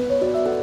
ค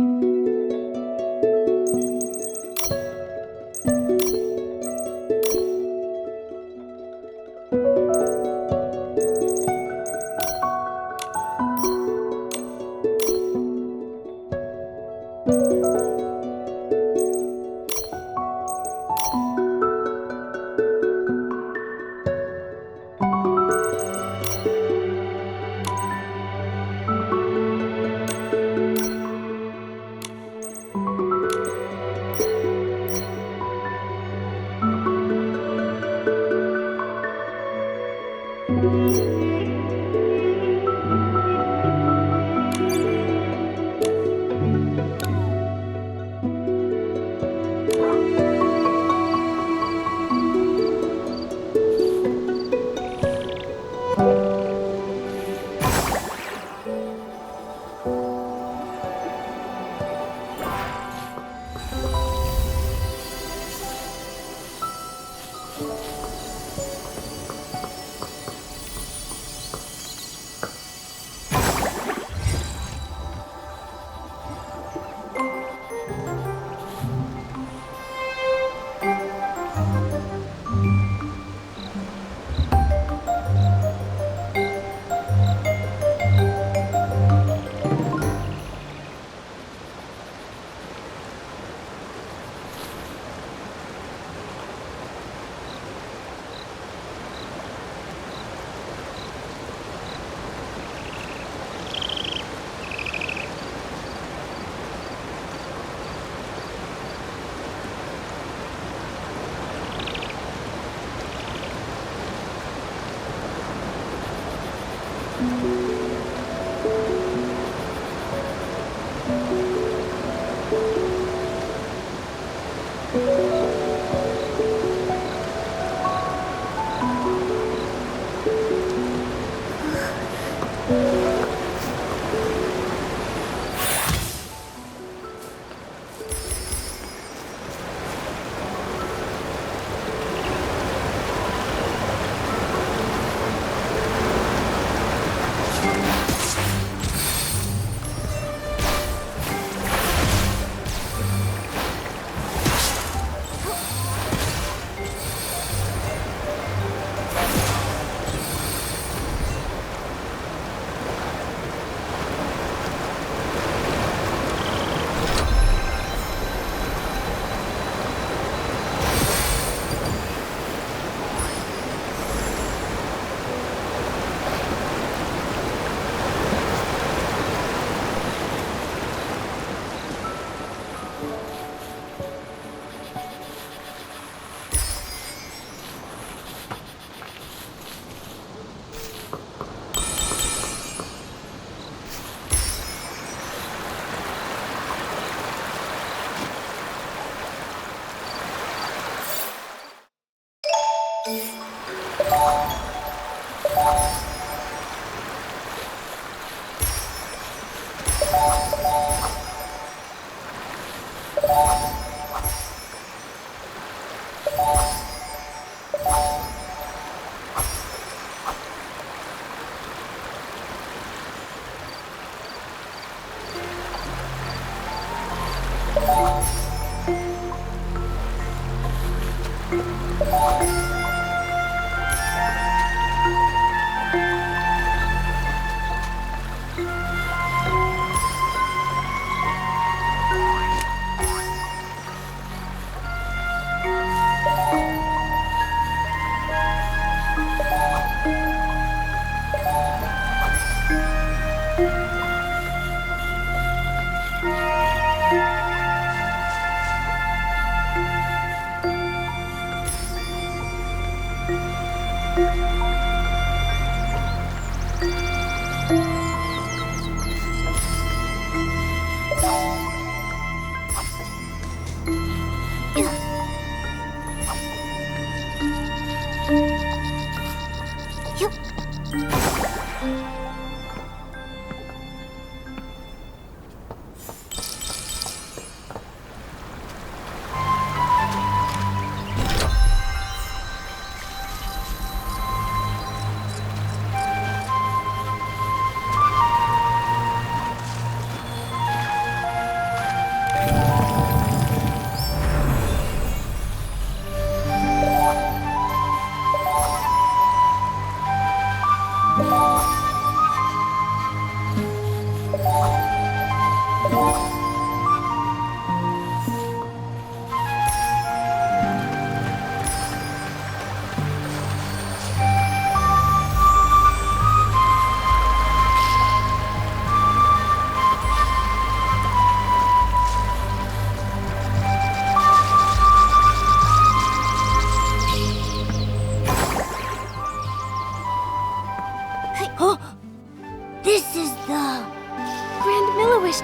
น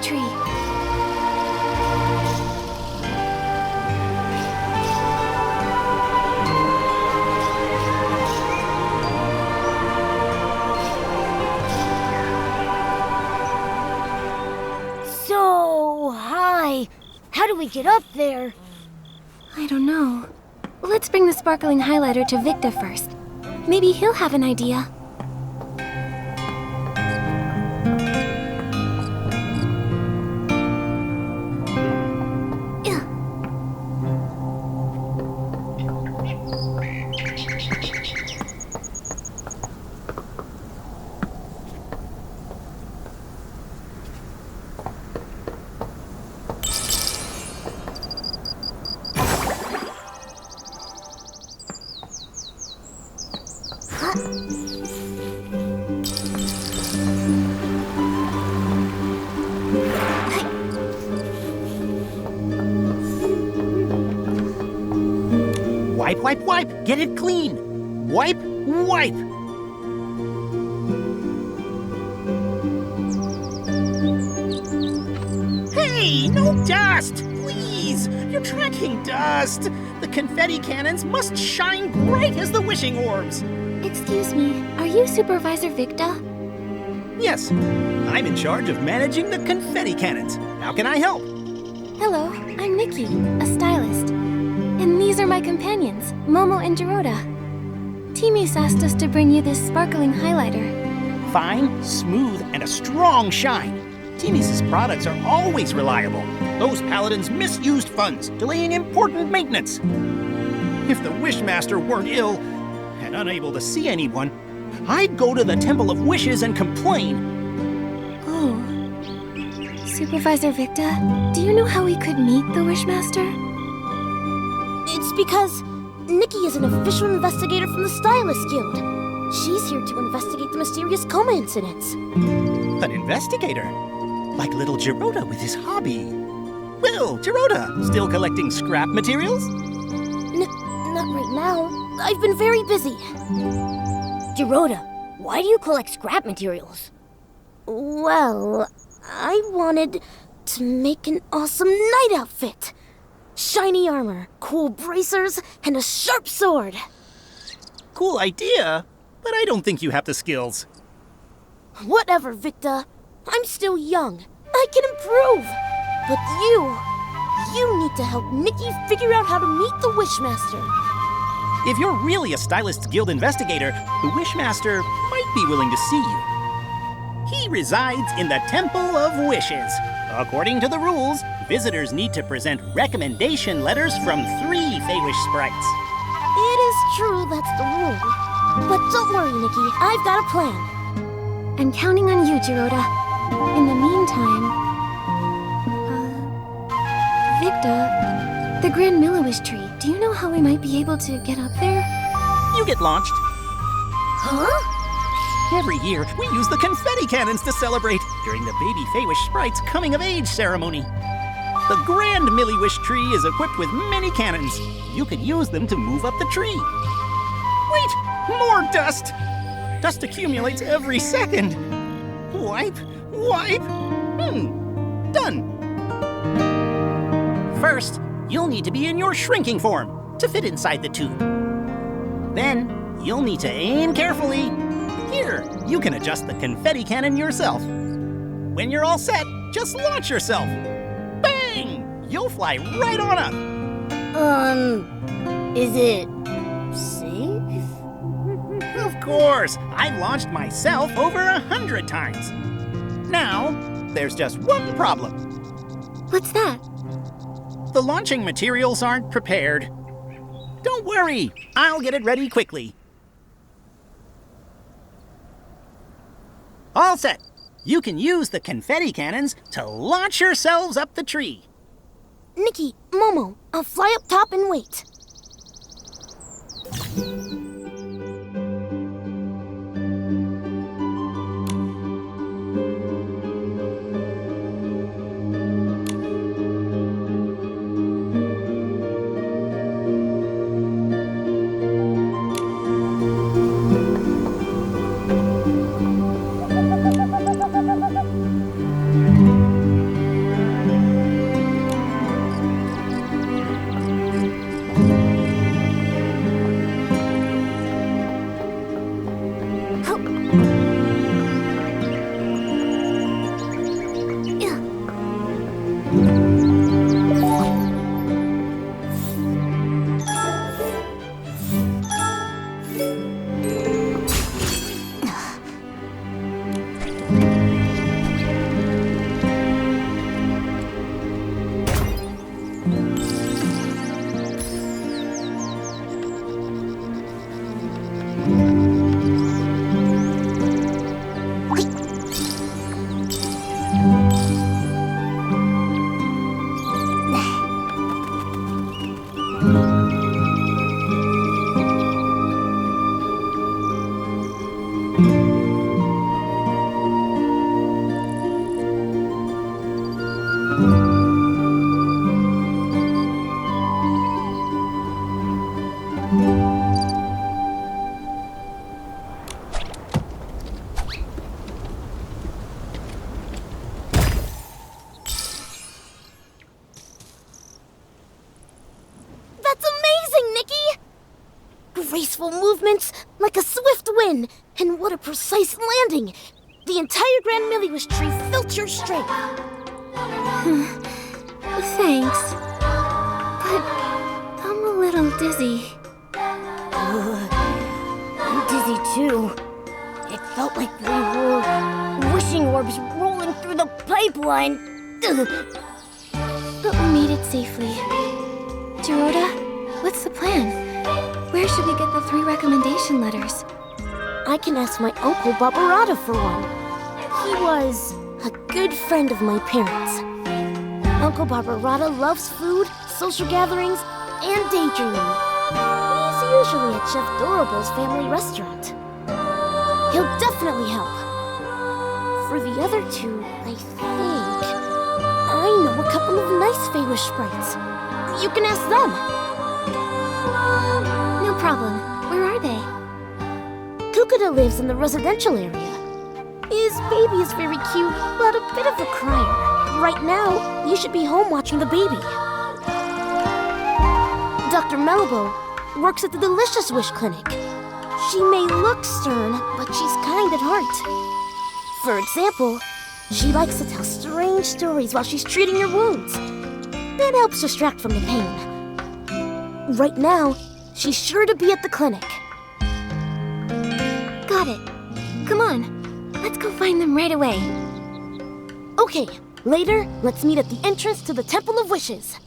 tree. So high. How do we get up there? I don't know. Let's bring the sparkling highlighter to Victor first. Maybe he'll have an idea. Wipe, wipe, wipe! Get it clean! Wipe, wipe! Hey, no dust! Please! You're tracking dust! The confetti cannons must shine bright as the wishing orbs! Excuse me, are you Supervisor Victor? Yes, I'm in charge of managing the confetti cannons. How can I help? Hello, I'm Nikki, a stylist. And these are my companions, Momo and Giroda. Timmy's asked us to bring you this sparkling highlighter. Fine, smooth, and a strong shine. Timmy's products are always reliable. Those paladins misused funds, delaying important maintenance. If the Wishmaster weren't ill and unable to see anyone, I'd go to the Temple of Wishes and complain. Oh. Supervisor Victor, do you know how we could meet the Wishmaster? It's because Nikki is an official investigator from the Stylist Guild. She's here to investigate the mysterious coma incidents. An investigator? Like little Giroda with his hobby. Well, Giroda, still collecting scrap materials? Not right now. I've been very busy. Giroda, why do you collect scrap materials? Well, I wanted to make an awesome night outfit. Shiny armor, cool bracers, and a sharp sword. Cool idea, but I don't think you have the skills. Whatever, Victor. I'm still young. I can improve. But you need to help Nikki figure out how to meet the Wishmaster. If you're really a Stylist's Guild investigator, the Wishmaster might be willing to see you. He resides in the Temple of Wishes. According to the rules, visitors need to present recommendation letters from 3 Feywish sprites. It is true that's the rule. But don't worry, Nikki. I've got a plan. I'm counting on you, Giroda. In the meantime... Victor, the Grand Milliwish tree, do you know how we might be able to get up there? You get launched. Huh? Every year, we use the confetti cannons to celebrate during the baby Feywish sprite's coming-of-age ceremony. The Grand Milliwish tree is equipped with many cannons. You could use them to move up the tree. Wait! More dust! Dust accumulates every second. Wipe, wipe. Done. First, you'll need to be in your shrinking form to fit inside the tube. Then, you'll need to aim carefully. Here, you can adjust the confetti cannon yourself. When you're all set, just launch yourself. Bang! You'll fly right on up. Is it safe? Of course, I've launched myself over 100 times. Now, there's just one problem. What's that? The launching materials aren't prepared. Don't worry, I'll get it ready quickly. All set. You can use the confetti cannons to launch yourselves up the tree. Nikki, Momo, I'll fly up top and wait. graceful movements, like a swift wind, and what a precise landing! The entire Grand Miliwish tree felt your strength. Thanks. But I'm a little dizzy. I'm dizzy too. It felt like we were wishing orbs rolling through the pipeline. But we made it safely. Giroda, what's the plan? Where should we get the 3 recommendation letters? I can ask my uncle Barbarata for one. He was a good friend of my parents. Uncle Barbarata loves food, social gatherings, and daydreaming. He's usually at Chef Dorable's family restaurant. He'll definitely help. For the other 2, I think I know a couple of nice Feywish sprites. You can ask them. No problem. Where are they? Kukuda lives in the residential area. His baby is very cute, but a bit of a crier. Right now, you should be home watching the baby. Dr. Melbo works at the Delicious Wish Clinic. She may look stern, but she's kind at heart. For example, she likes to tell strange stories while she's treating your wounds. That helps distract from the pain. Right now, she's sure to be at the clinic. Got it. Come on. Let's go find them right away. Okay, later, let's meet at the entrance to the Temple of Wishes.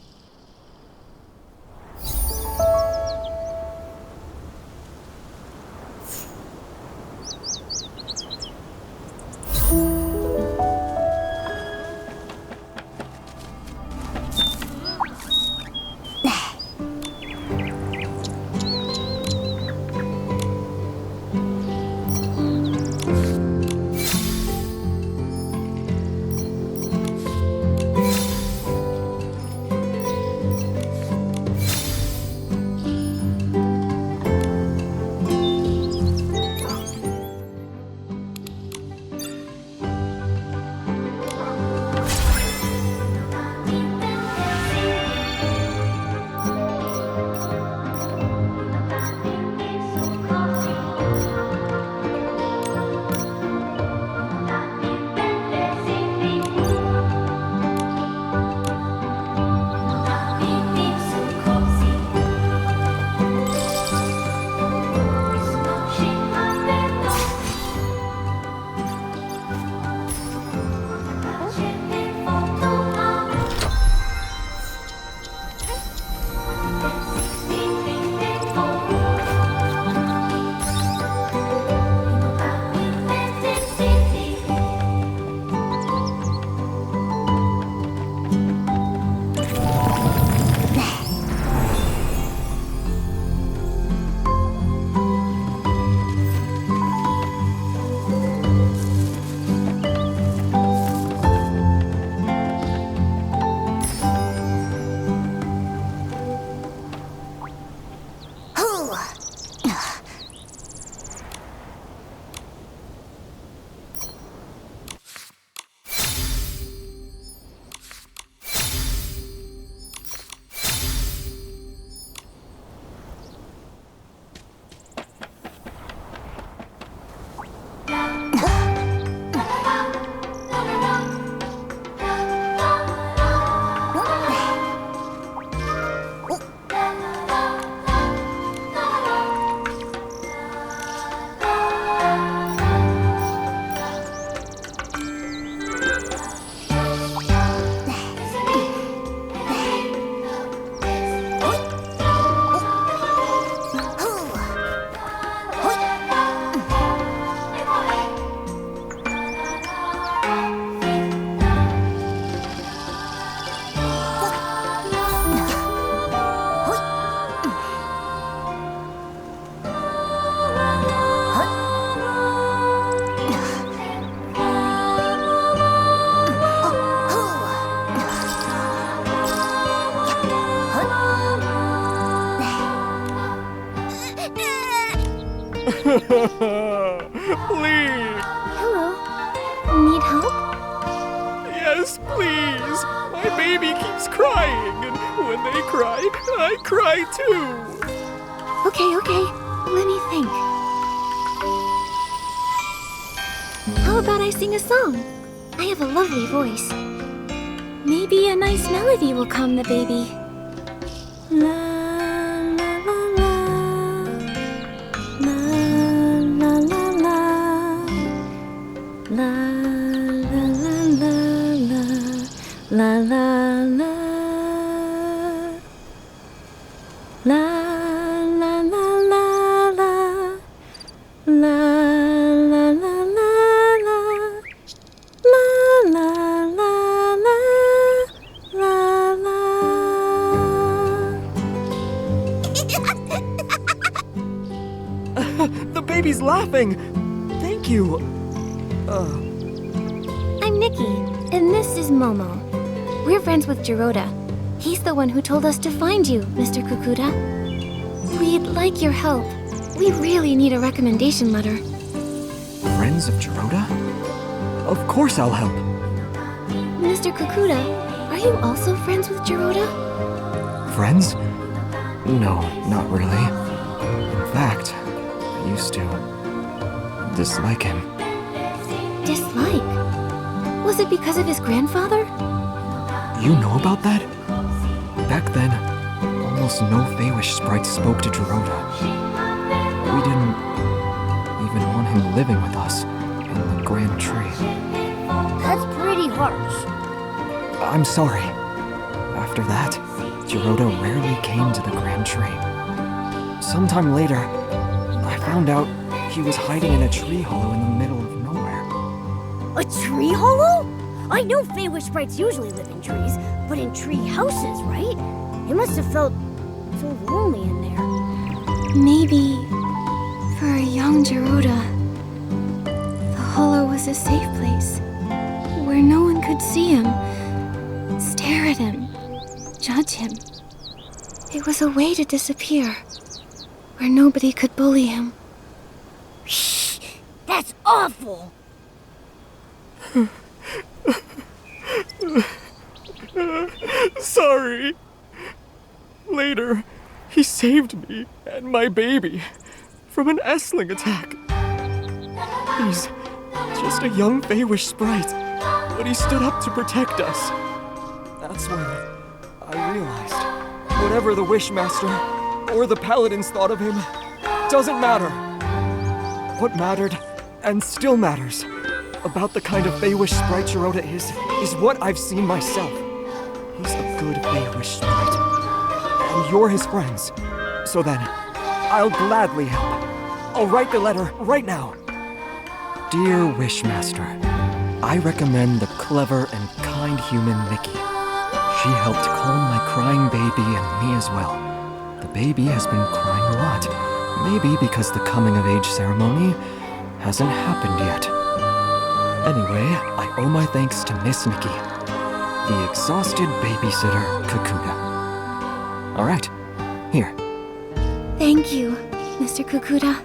Please! Hello. Need help? Yes, please! My baby keeps crying, and when they cry, I cry too! Okay. Let me think. How about I sing a song? I have a lovely voice. Maybe a nice melody will calm the baby. La la la la la la la la la la la la la la La la la la la la la la la la la la la la la The baby's laughing! Thank you. I'm Nikki, and this is Momo. We're friends with Giroda. He's the one who told us to find you, Mr. Kukuda. We'd like your help. We really need a recommendation letter. Friends of Giroda? Of course I'll help. Mr. Kukuda, are you also friends with Giroda? Friends? No, not really. In fact, I used to dislike him. Dislike? Was it because of his grandfather? You know about that? Back then, almost no Feywish sprites spoke to Giroda. We didn't even want him living with us in the Grand Tree. That's pretty harsh. I'm sorry. After that, Giroda rarely came to the Grand Tree. Sometime later, I found out he was hiding in a tree hollow in the middle of nowhere. A tree hollow? I know Feywish sprites usually live in trees, but in tree houses, right? It must have felt so lonely in there. Maybe for a young Giroda, the hollow was a safe place where no one could see him, stare at him, judge him. It was a way to disappear where nobody could bully him. Shh! That's awful! Sorry. Later, he saved me and my baby from an Essling attack. He's just a young Feywish sprite, but he stood up to protect us. That's when I realized whatever the Wishmaster or the Paladins thought of him doesn't matter. What mattered, and still matters, about the kind of Feywish sprite Giroda is what I've seen myself. He's a good Feywish sprite, and you're his friends. So then, I'll gladly help. I'll write the letter right now. Dear Wishmaster, I recommend the clever and kind human Nikki. She helped calm my crying baby and me as well. The baby has been crying a lot, maybe because the coming-of-age ceremony hasn't happened yet. Anyway, I owe my thanks to Miss Nikki, the exhausted babysitter Kukuda. All right, here. Thank you, Mr. Kukuda.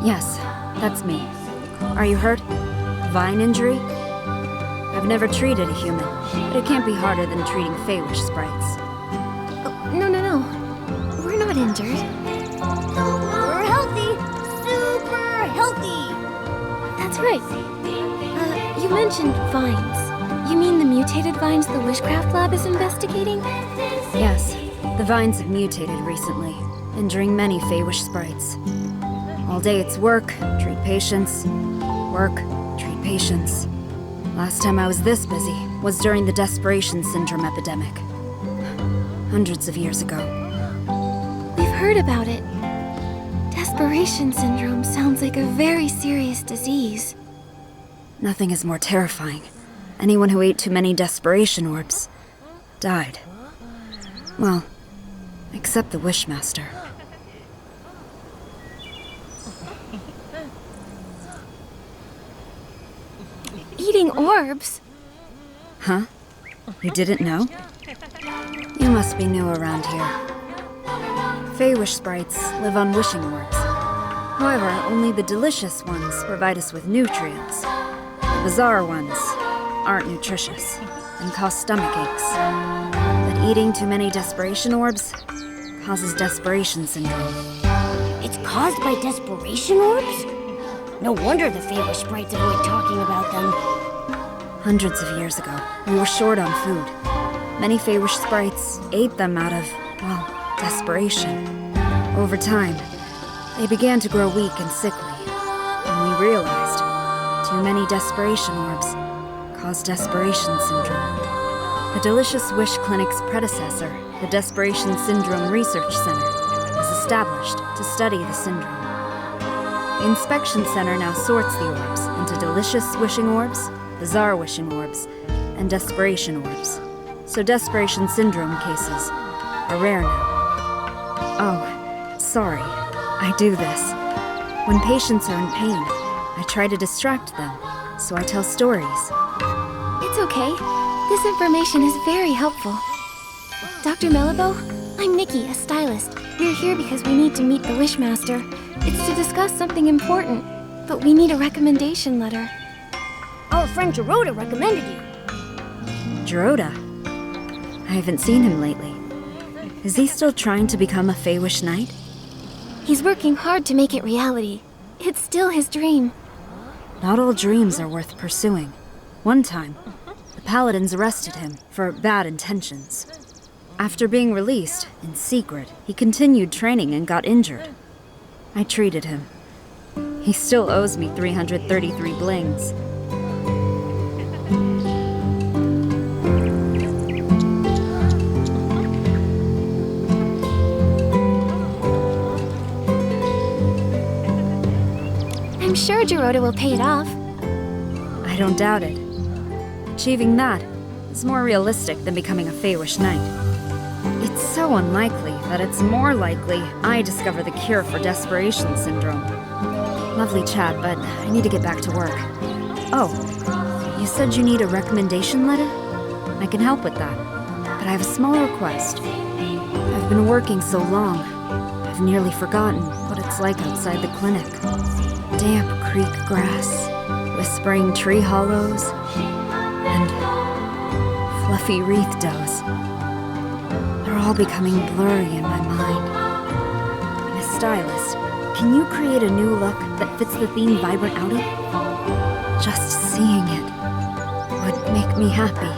Yes, that's me. Are you hurt? Vine injury? I've never treated a human, but it can't be harder than treating Feywish sprites. Oh, no. We're not injured. We're healthy! Super healthy! That's right. You mentioned vines. You mean the mutated vines the Wishcraft Lab is investigating? Yes, the vines have mutated recently, injuring many Feywish sprites. All day it's work, treat patients. Work, treat patients. Last time I was this busy was during the Desperation Syndrome epidemic. Hundreds of years ago. We've heard about it. Desperation syndrome sounds like a very serious disease. Nothing is more terrifying. Anyone who ate too many desperation orbs died. Well, except the Wishmaster. Eating orbs? Huh? You didn't know? You must be new around here. Feywish sprites live on wishing orbs. However, only the delicious ones provide us with nutrients. The bizarre ones aren't nutritious and cause stomach aches. But eating too many desperation orbs causes desperation syndrome. It's caused by desperation orbs? No wonder the Feywish sprites avoid talking about them. Hundreds of years ago, we were short on food. Many Feywish sprites ate them out of, well, desperation. Over time, they began to grow weak and sickly, and we realized too many desperation orbs caused desperation syndrome. The Delicious Wish Clinic's predecessor, the Desperation Syndrome Research Center, was established to study the syndrome. The Inspection Center now sorts the orbs into delicious wishing orbs, bizarre wishing orbs, and desperation orbs. So desperation syndrome cases are rare now. Oh, sorry. I do this. When patients are in pain, I try to distract them, so I tell stories. It's okay. This information is very helpful. Dr. Melibo, I'm Nikki, a stylist. We're here because we need to meet the Wishmaster. It's to discuss something important, but we need a recommendation letter. Our friend Giroda recommended you. Giroda? I haven't seen him lately. Is he still trying to become a Feywish knight? He's working hard to make it reality. It's still his dream. Not all dreams are worth pursuing. One time, the Paladins arrested him for bad intentions. After being released, in secret, he continued training and got injured. I treated him. He still owes me 333 blings. I'm sure Giroda will pay it off. I don't doubt it. Achieving that is more realistic than becoming a Feywish knight. It's so unlikely that it's more likely I discover the cure for desperation syndrome. Lovely chat, but I need to get back to work. Oh, you said you need a recommendation letter? I can help with that, but I have a small request. I've been working so long, I've nearly forgotten what it's like outside the clinic. Damp creek grass, whispering tree hollows, and fluffy wreath doughs. They're all becoming blurry in my mind. Miss Stylist, can you create a new look that fits the theme Vibrant Outing? Just seeing it would make me happy.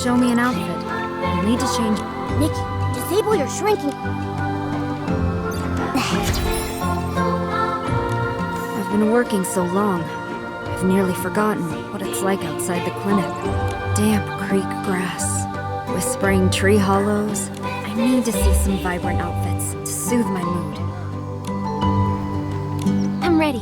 show me an outfit. You'll need to change. Nikki, disable your shrinking. I've been working so long. I've nearly forgotten what it's like outside the clinic. Damp creek grass, whispering tree hollows. I need to see some vibrant outfits to soothe my mood. I'm ready.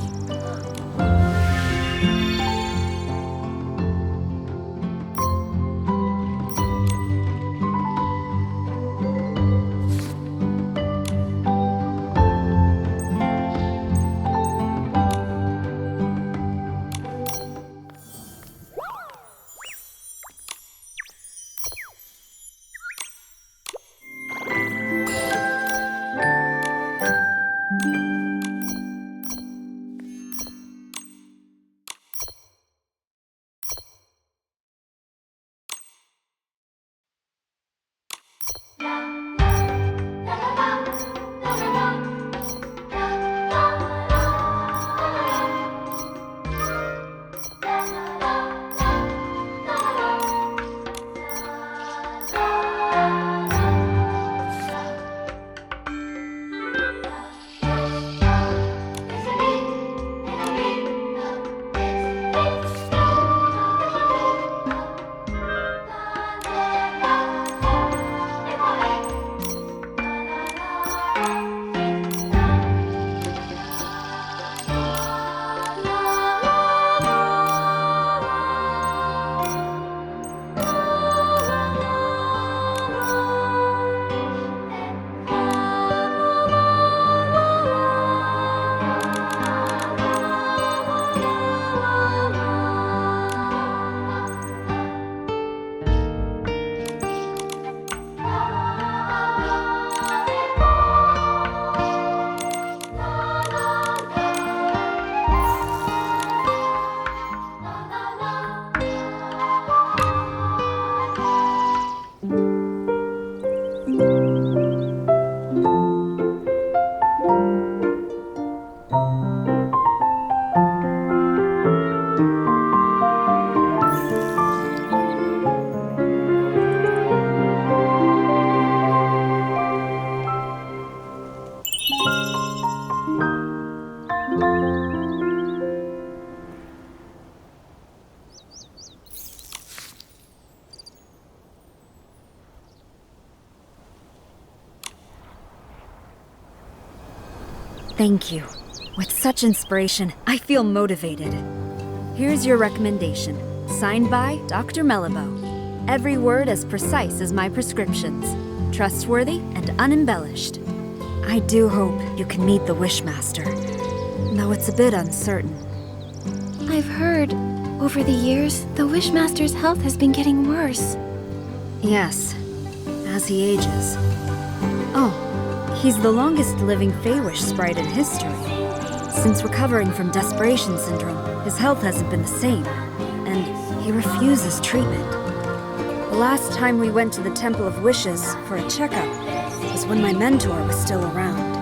Thank you. With such inspiration, I feel motivated. Here's your recommendation. Signed by Dr. Mellibo. Every word as precise as my prescriptions. Trustworthy and unembellished. I do hope you can meet the Wishmaster, though it's a bit uncertain. I've heard, over the years, the Wishmaster's health has been getting worse. Yes, as he ages. Oh, he's the longest living Feywish sprite in history. Since recovering from Desperation Syndrome, his health hasn't been the same, and he refuses treatment. The last time we went to the Temple of Wishes for a checkup was when my mentor was still around.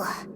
ฮ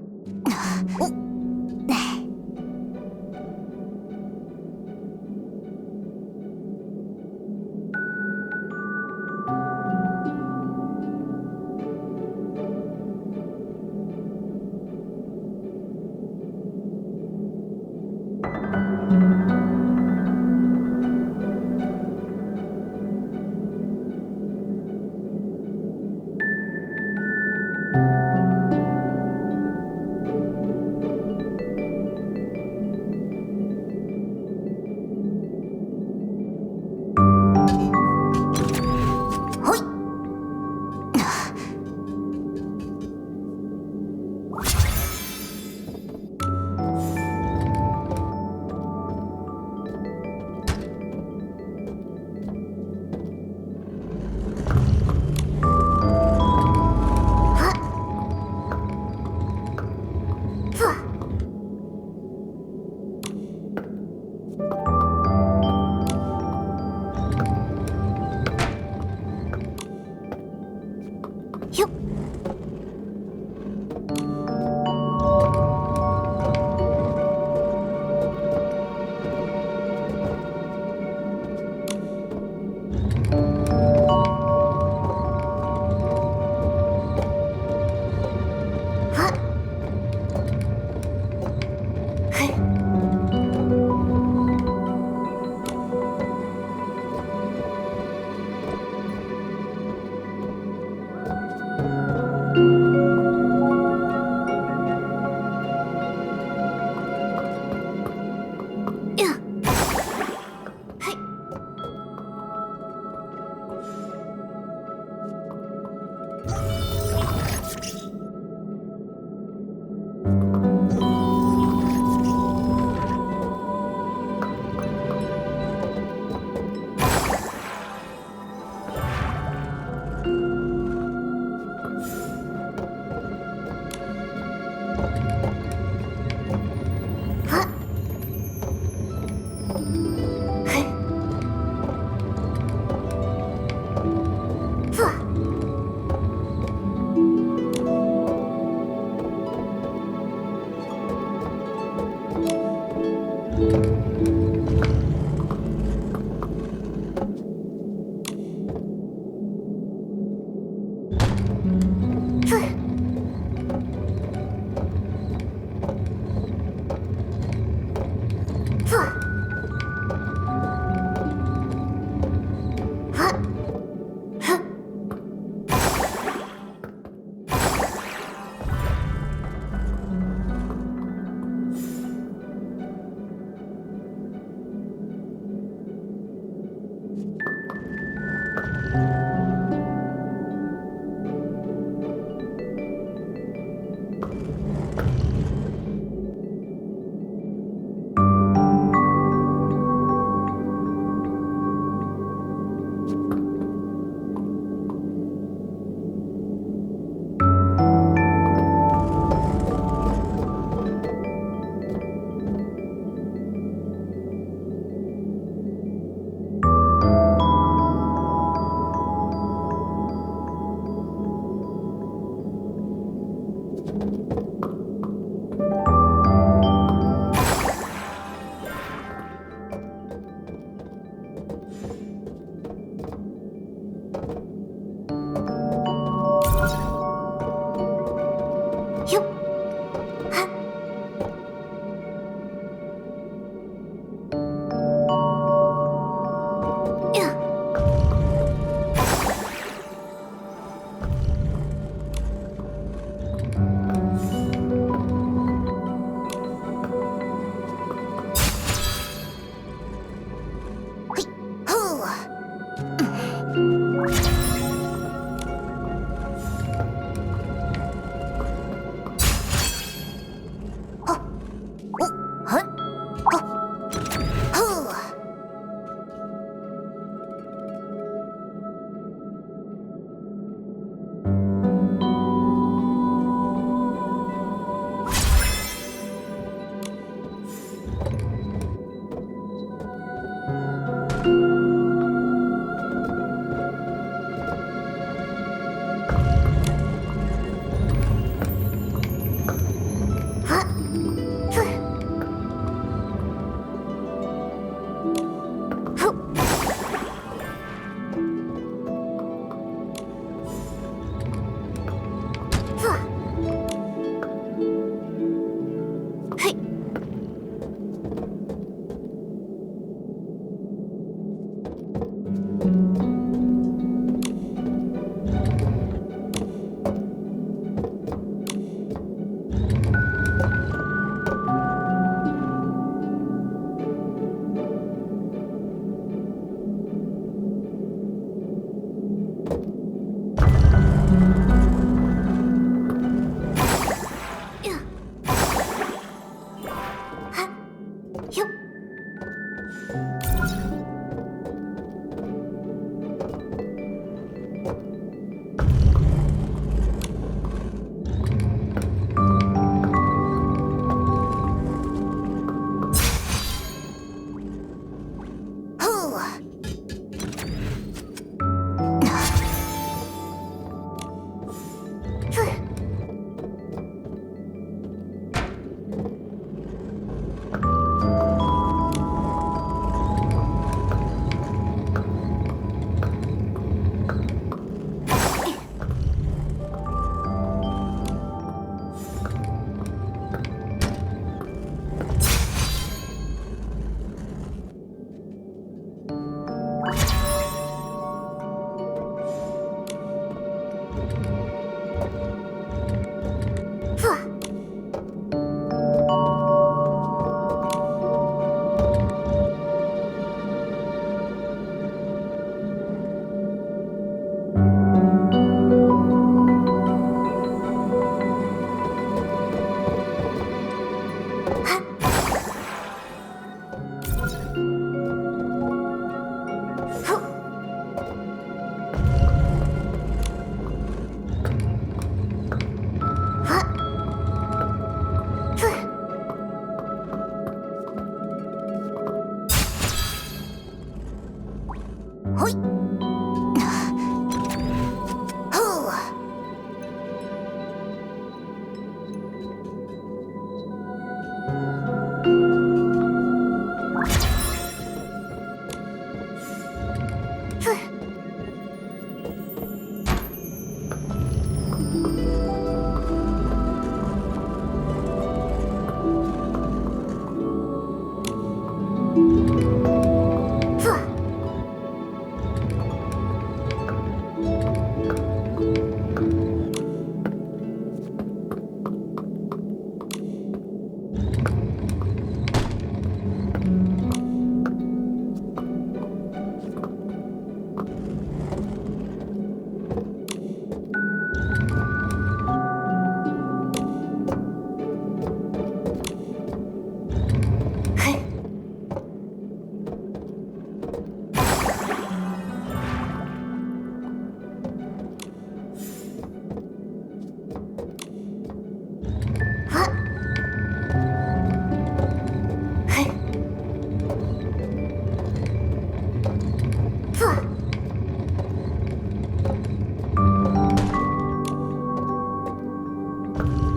ฮ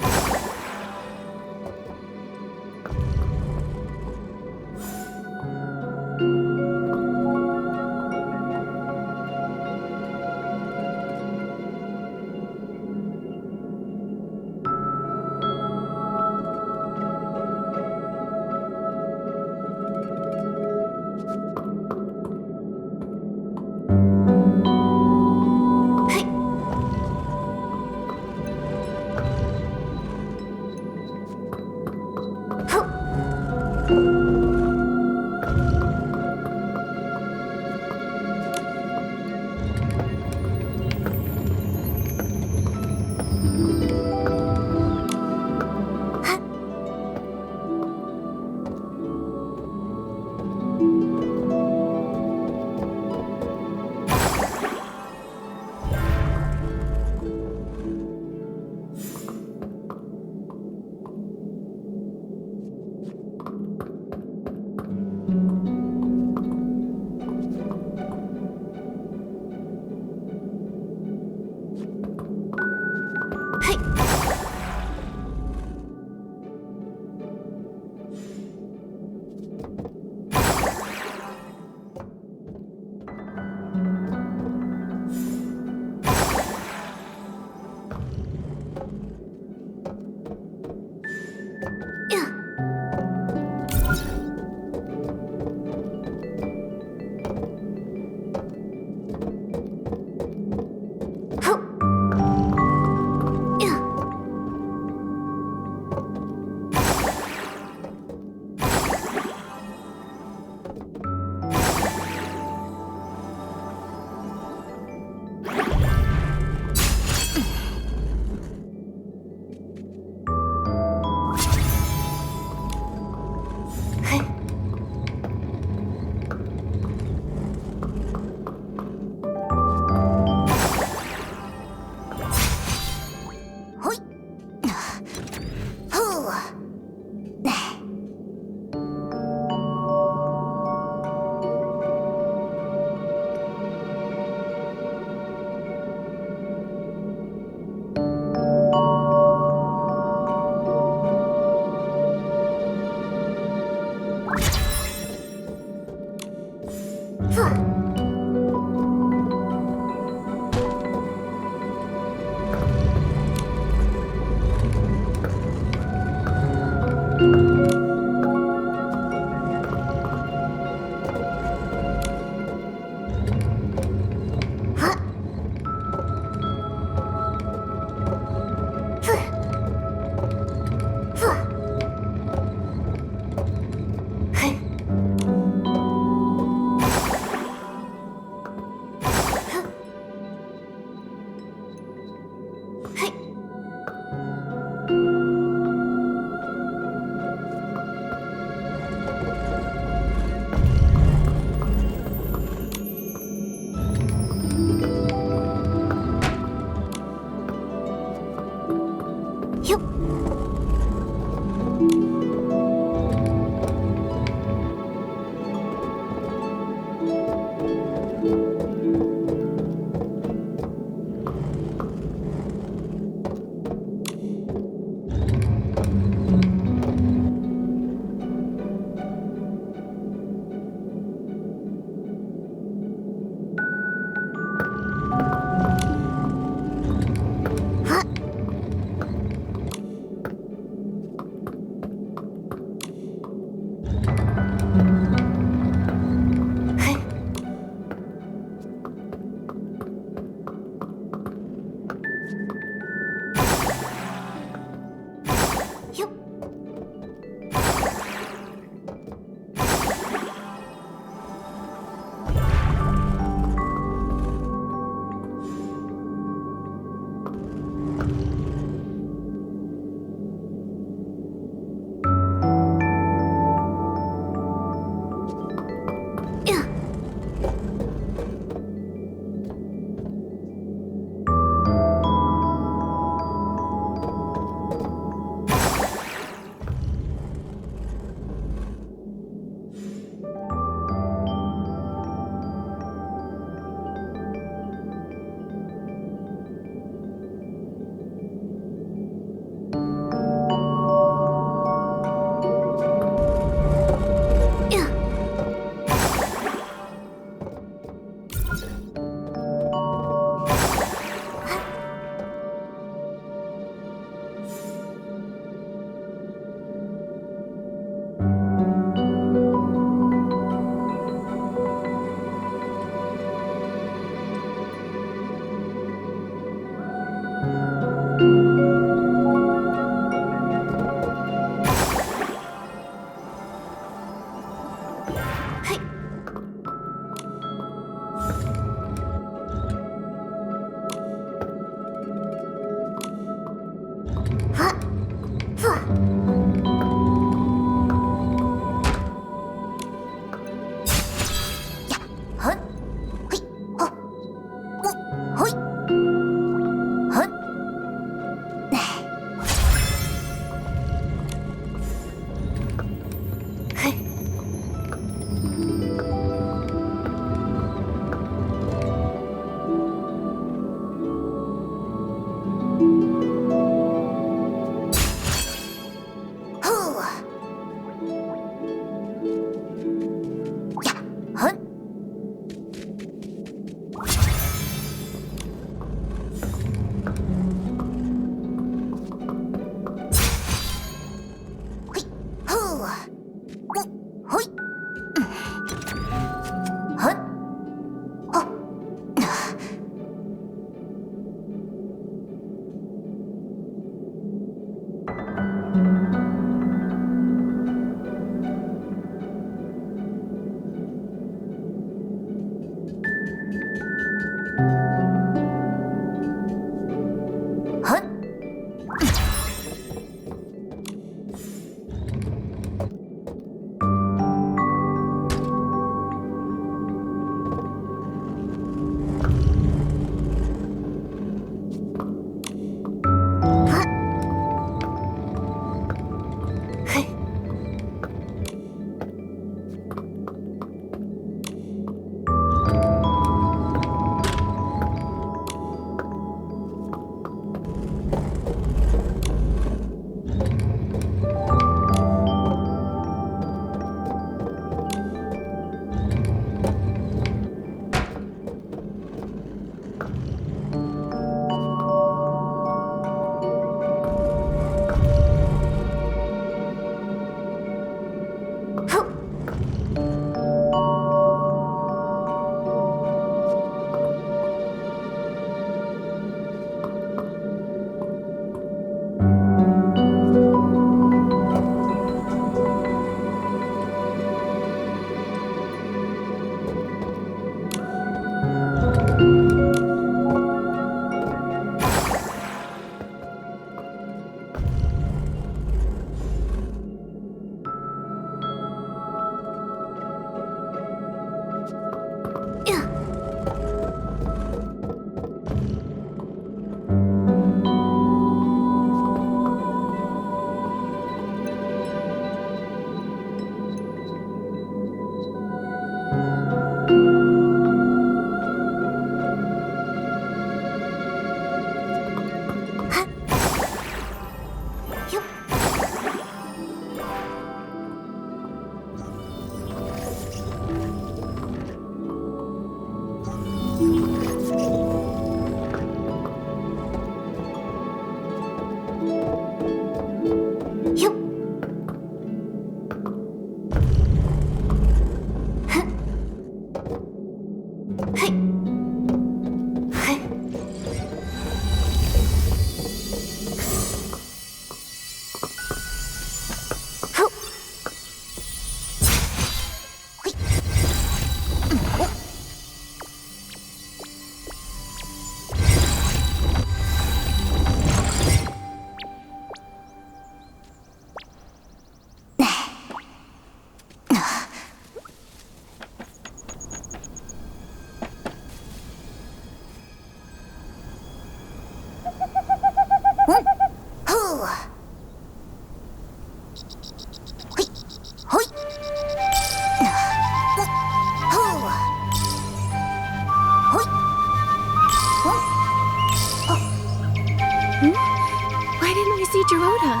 Giroda.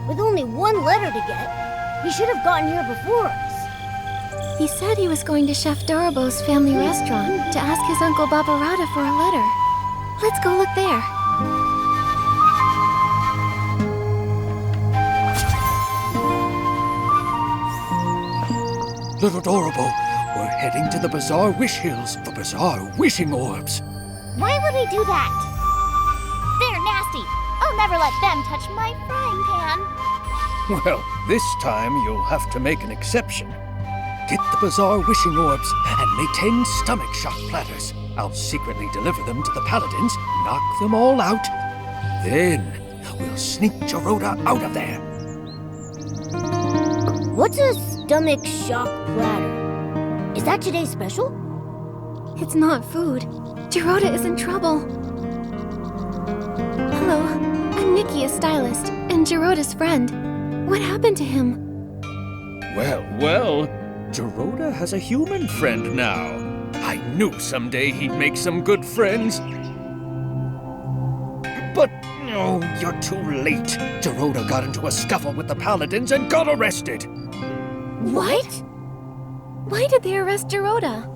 With only one letter to get, he should have gotten here before us. He said he was going to Chef Dorobo's family restaurant to ask his Uncle Barbarata for a letter. Let's go look there. Little Dorobo, we're heading to the Bazaar Wish Hills for Bazaar Wishing Orbs. Why would he do that? They're nasty. I'll never let them touch my frying pan. Well, this time you'll have to make an exception. Get the bazaar wishing orbs and make 10 stomach shock platters. I'll secretly deliver them to the paladins, knock them all out. Then we'll sneak Giroda out of there. What's a stomach shock platter? Is that today's special? It's not food. Giroda is in trouble. Hello, I'm Nikki, a stylist, and Giroda's friend. What happened to him? Well, Giroda has a human friend now. I knew someday he'd make some good friends. But, no, you're too late. Giroda got into a scuffle with the paladins and got arrested. What? Why did they arrest Giroda?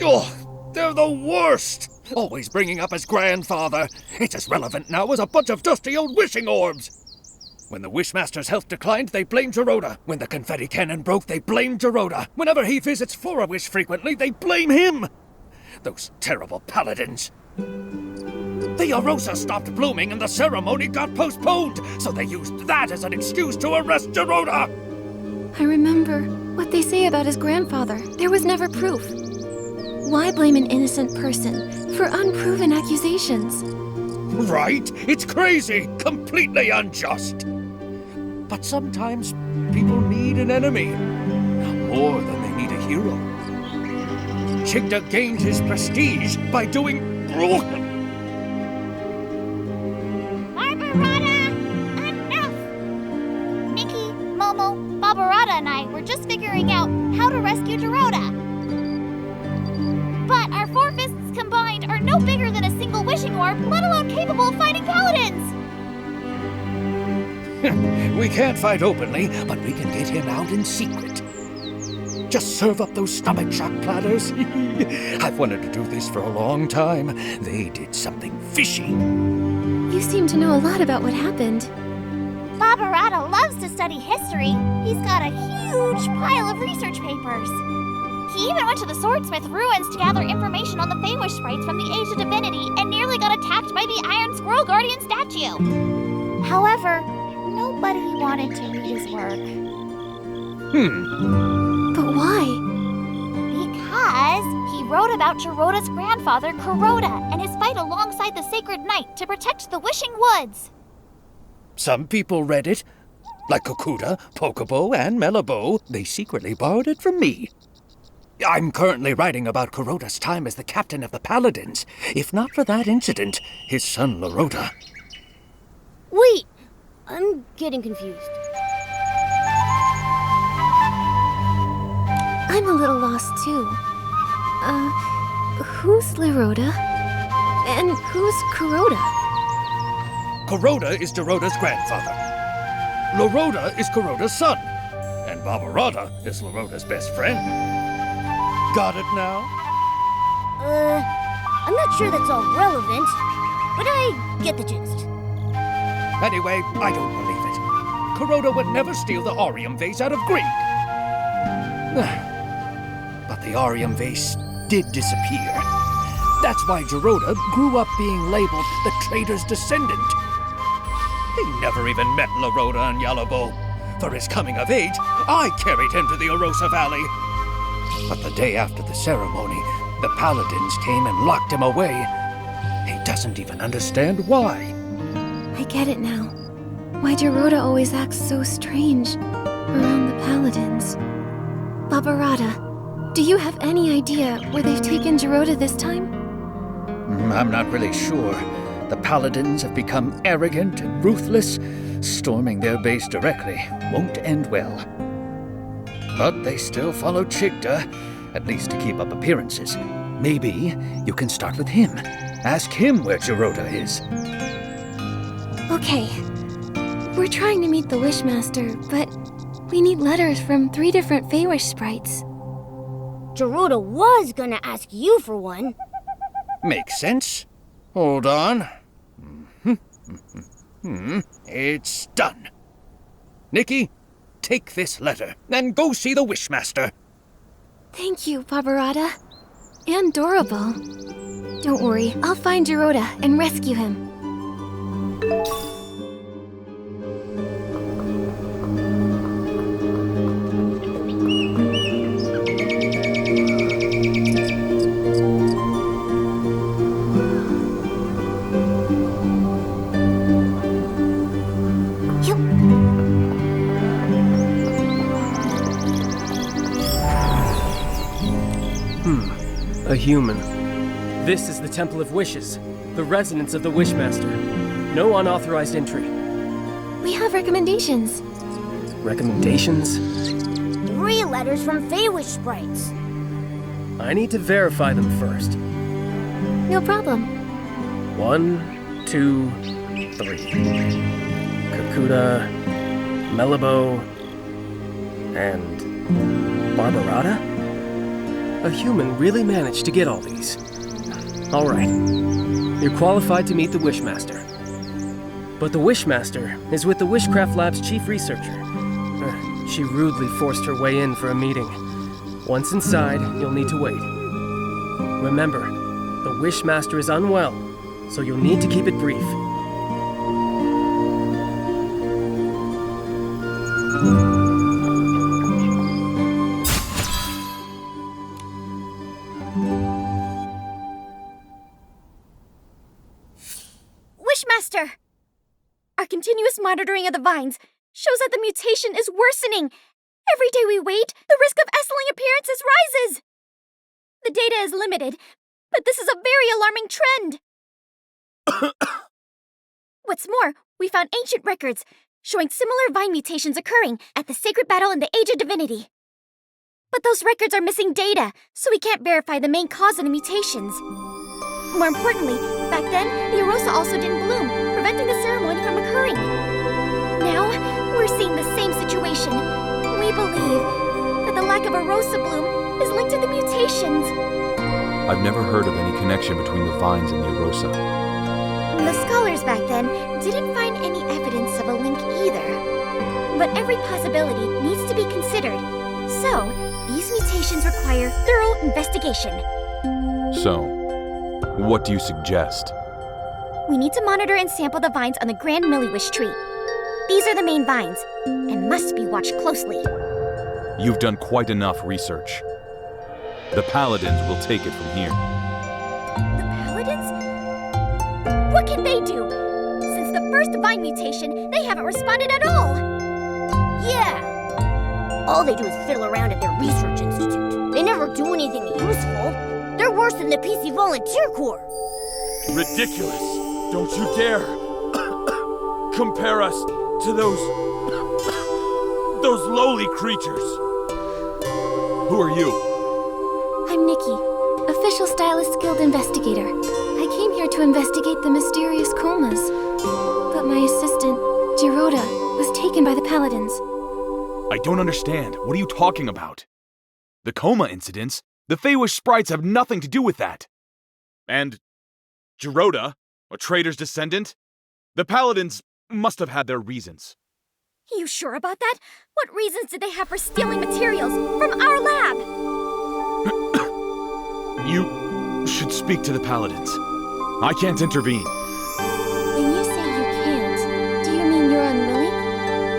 Oh, they're the worst! Always bringing up his grandfather. It's as relevant now as a bunch of dusty old wishing orbs. When the Wishmaster's health declined, they blamed Giroda. When the confetti cannon broke, they blamed Giroda. Whenever he visits Flora-Wish frequently, they blame him. Those terrible paladins. The Arosa stopped blooming and the ceremony got postponed, so they used that as an excuse to arrest Giroda. I remember what they say about his grandfather. There was never proof. Why blame an innocent person for unproven accusations? Right? It's crazy, completely unjust. But sometimes people need an enemy, more than they need a hero. Chigda gained his prestige by doing... Barbarata! Enough! Nikki, Momo, Barbarata and I were just figuring out how to rescue Giroda. But our four fists combined are no bigger than a single wishing orb, let alone capable of fighting paladins! We can't fight openly, but we can get him out in secret. Just serve up those stomach shock platters. I've wanted to do this for a long time. They did something fishy. You seem to know a lot about what happened. Barbarata loves to study history. He's got a huge pile of research papers. He even went to the Swordsmith ruins to gather information on the Feywish sprites from the Age of Divinity and nearly got attacked by the Iron Squirrel Guardian statue. However, nobody wanted to read his work. But why? Because he wrote about Giroda's grandfather, Giroda, and his fight alongside the Sacred Knight to protect the Wishing Woods. Some people read it, like Kokuda, Pokobo, and Melabo. They secretly borrowed it from me. I'm currently writing about Giroda's time as the captain of the Paladins. If not for that incident, his son Loroda. Wait, I'm getting confused. I'm a little lost too. Who's Loroda? And who's Giroda? Giroda is Giroda's grandfather. Loroda is Giroda's son. And Barbarata is Loroda's best friend. Got it now? I'm not sure that's all relevant, but I get the gist. Anyway, I don't believe it. Giroda would never steal the Aureum vase out of greed. But the Aureum vase did disappear. That's why Giroda grew up being labeled the traitor's descendant. He never even met Loroda and Yalabo. For his coming of age, I carried him to the Arosa Valley. But the day after the ceremony, the Paladins came and locked him away. He doesn't even understand why. I get it now. Why Giroda always acts so strange around the Paladins. Barbarata, do you have any idea where they've taken Giroda this time? I'm not really sure. The Paladins have become arrogant and ruthless. Storming their base directly won't end well. But they still follow Chigda, at least to keep up appearances. Maybe you can start with him. Ask him where Giroda is. Okay. We're trying to meet the Wishmaster, but we need letters from 3 different Feywish sprites. Giroda was gonna ask you for one. Makes sense. Hold on. It's done. Nikki, take this letter and go see the Wishmaster. Thank you, Barbarata. And Dorable. Don't worry, I'll find Giroda and rescue him. A human. This is the Temple of Wishes, the residence of the Wishmaster. No unauthorized entry. We have recommendations. Recommendations? 3 letters from Feywish sprites. I need to verify them first. No problem. 1, 2, 3. Kakuda, Melabo, and Barbarata? A human really managed to get all these. All right. You're qualified to meet the Wishmaster. But the Wishmaster is with the Wishcraft Lab's chief researcher. She rudely forced her way in for a meeting. Once inside, you'll need to wait. Remember, the Wishmaster is unwell, so you'll need to keep it brief. Wishmaster! Our continuous monitoring of the vines shows that the mutation is worsening. Every day we wait, the risk of S-ling appearances rises. The data is limited, but this is a very alarming trend. What's more, we found ancient records showing similar vine mutations occurring at the sacred battle in the Age of Divinity. But those records are missing data, so we can't verify the main cause of the mutations. More importantly, back then, the Arosa also didn't bloom, preventing the ceremony from occurring. Now, we're seeing the same situation. We believe that the lack of Arosa bloom is linked to the mutations. I've never heard of any connection between the vines and the Arosa. The scholars back then didn't find any evidence of a link either. But every possibility needs to be considered. So, these mutations require thorough investigation. So, what do you suggest? We need to monitor and sample the vines on the Grand Milliwish tree. These are the main vines, and must be watched closely. You've done quite enough research. The Paladins will take it from here. The Paladins? What can they do? Since the first vine mutation, they haven't responded at all. Yeah! All they do is fiddle around at their research institute. They never do anything useful. They're worse than the PC Volunteer Corps. Ridiculous! Don't you dare compare us to those lowly creatures. Who are you? I'm Nikki, official stylist guild investigator. I came here to investigate the mysterious comas. But my assistant, Giroda, was taken by the Paladins. I don't understand. What are you talking about? The coma incidents? The Feywish sprites have nothing to do with that. And Giroda, a traitor's descendant? The Paladins must have had their reasons. You sure about that? What reasons did they have for stealing materials from our lab? You should speak to the Paladins. I can't intervene. When you say you can't, do you mean you're unwilling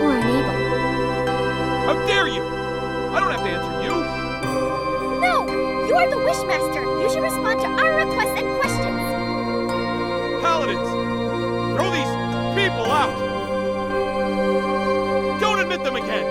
or unable? How dare you! I don't have to answer you! No! You are the Wishmaster! You should respond to our requests and questions! Paladins! Throw these people out! Don't admit them again!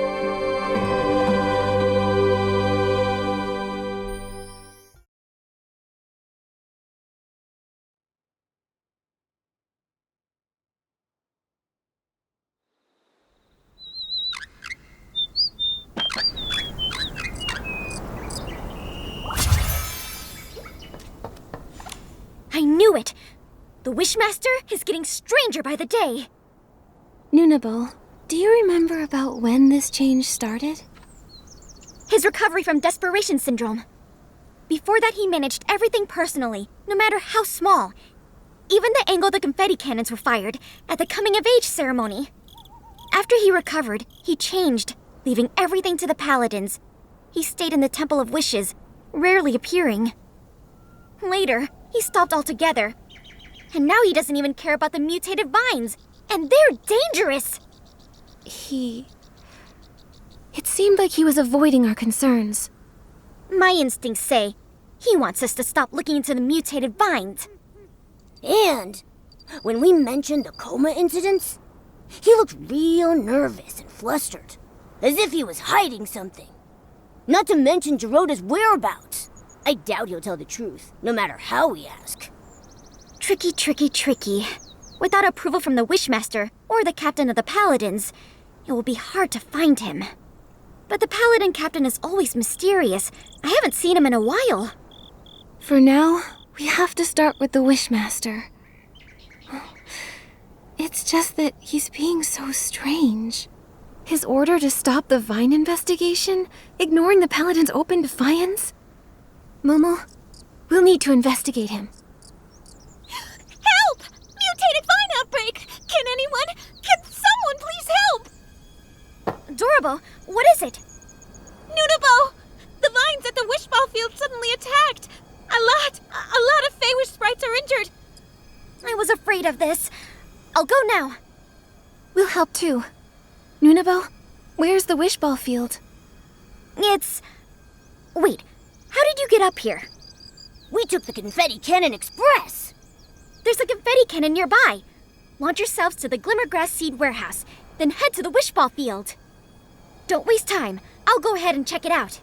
I knew it! The Wishmaster is getting stranger by the day. Nunable, do you remember about when this change started? His recovery from desperation syndrome. Before that, he managed everything personally, no matter how small. Even the angle the confetti cannons were fired at the coming-of-age ceremony. After he recovered, he changed, leaving everything to the Paladins. He stayed in the Temple of Wishes, rarely appearing. Later, he stopped altogether. And now he doesn't even care about the mutated vines. And they're dangerous! It seemed like he was avoiding our concerns. My instincts say he wants us to stop looking into the mutated vines. And when we mentioned the coma incidents, he looked real nervous and flustered, as if he was hiding something. Not to mention Giroda's whereabouts. I doubt he'll tell the truth, no matter how we ask. Tricky, tricky, tricky. Without approval from the Wishmaster or the captain of the Paladins, it will be hard to find him. But the Paladin captain is always mysterious. I haven't seen him in a while. For now, we have to start with the Wishmaster. It's just that he's being so strange. His order to stop the Vine investigation, ignoring the Paladin's open defiance? Momo, we'll need to investigate him. Help! Mutated vine outbreak! Can someone please help? Dorabo, what is it? Nunabo! The vines at the Wishball Field suddenly attacked! A lot of Feywish sprites are injured! I was afraid of this. I'll go now. We'll help too. Nunabo, where's the Wishball Field? Wait, how did you get up here? We took the Confetti Cannon Express! There's a confetti cannon nearby. Launch yourselves to the Glimmergrass Seed Warehouse, then head to the Wishball Field. Don't waste time. I'll go ahead and check it out.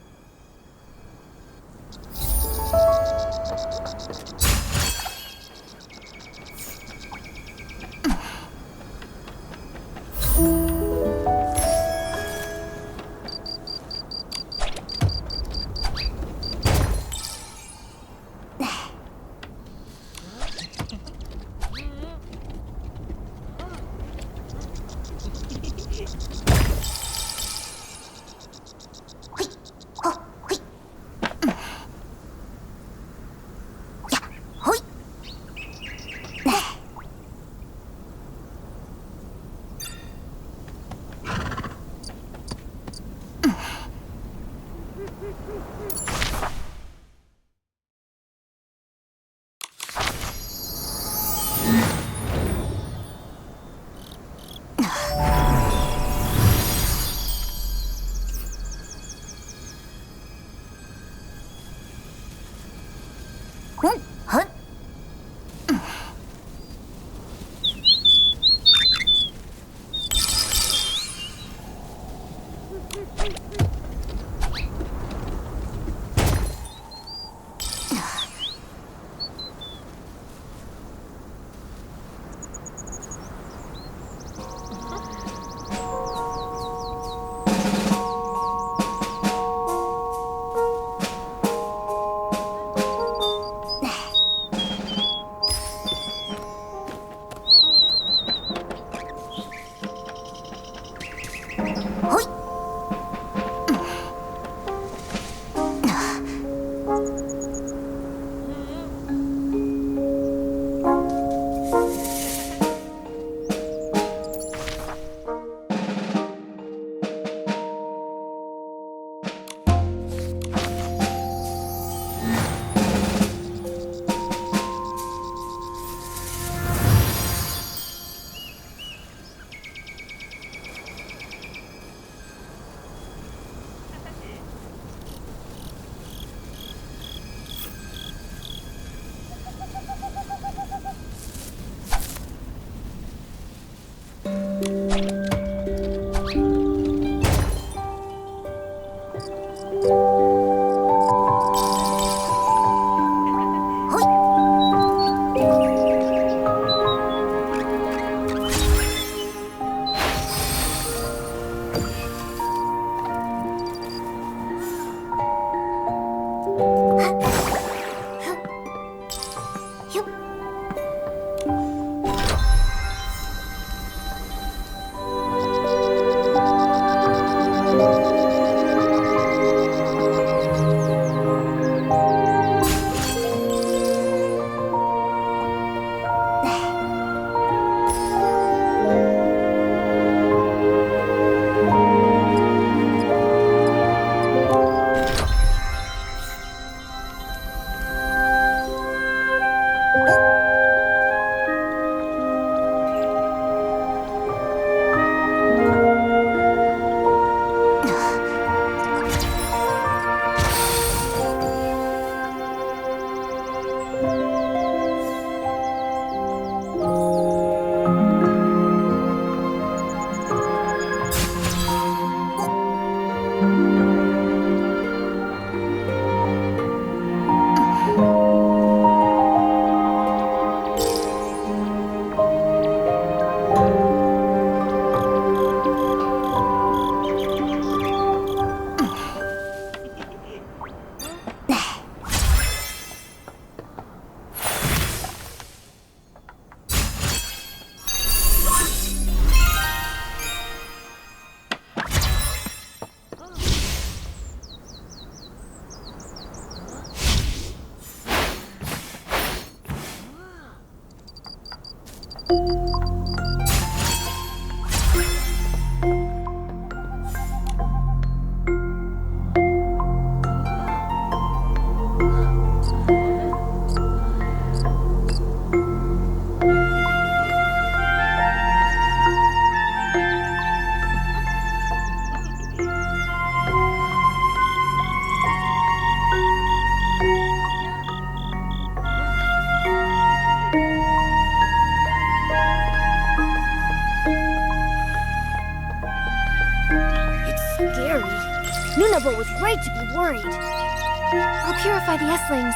Nunabo was right to be worried. I'll purify the S-lings.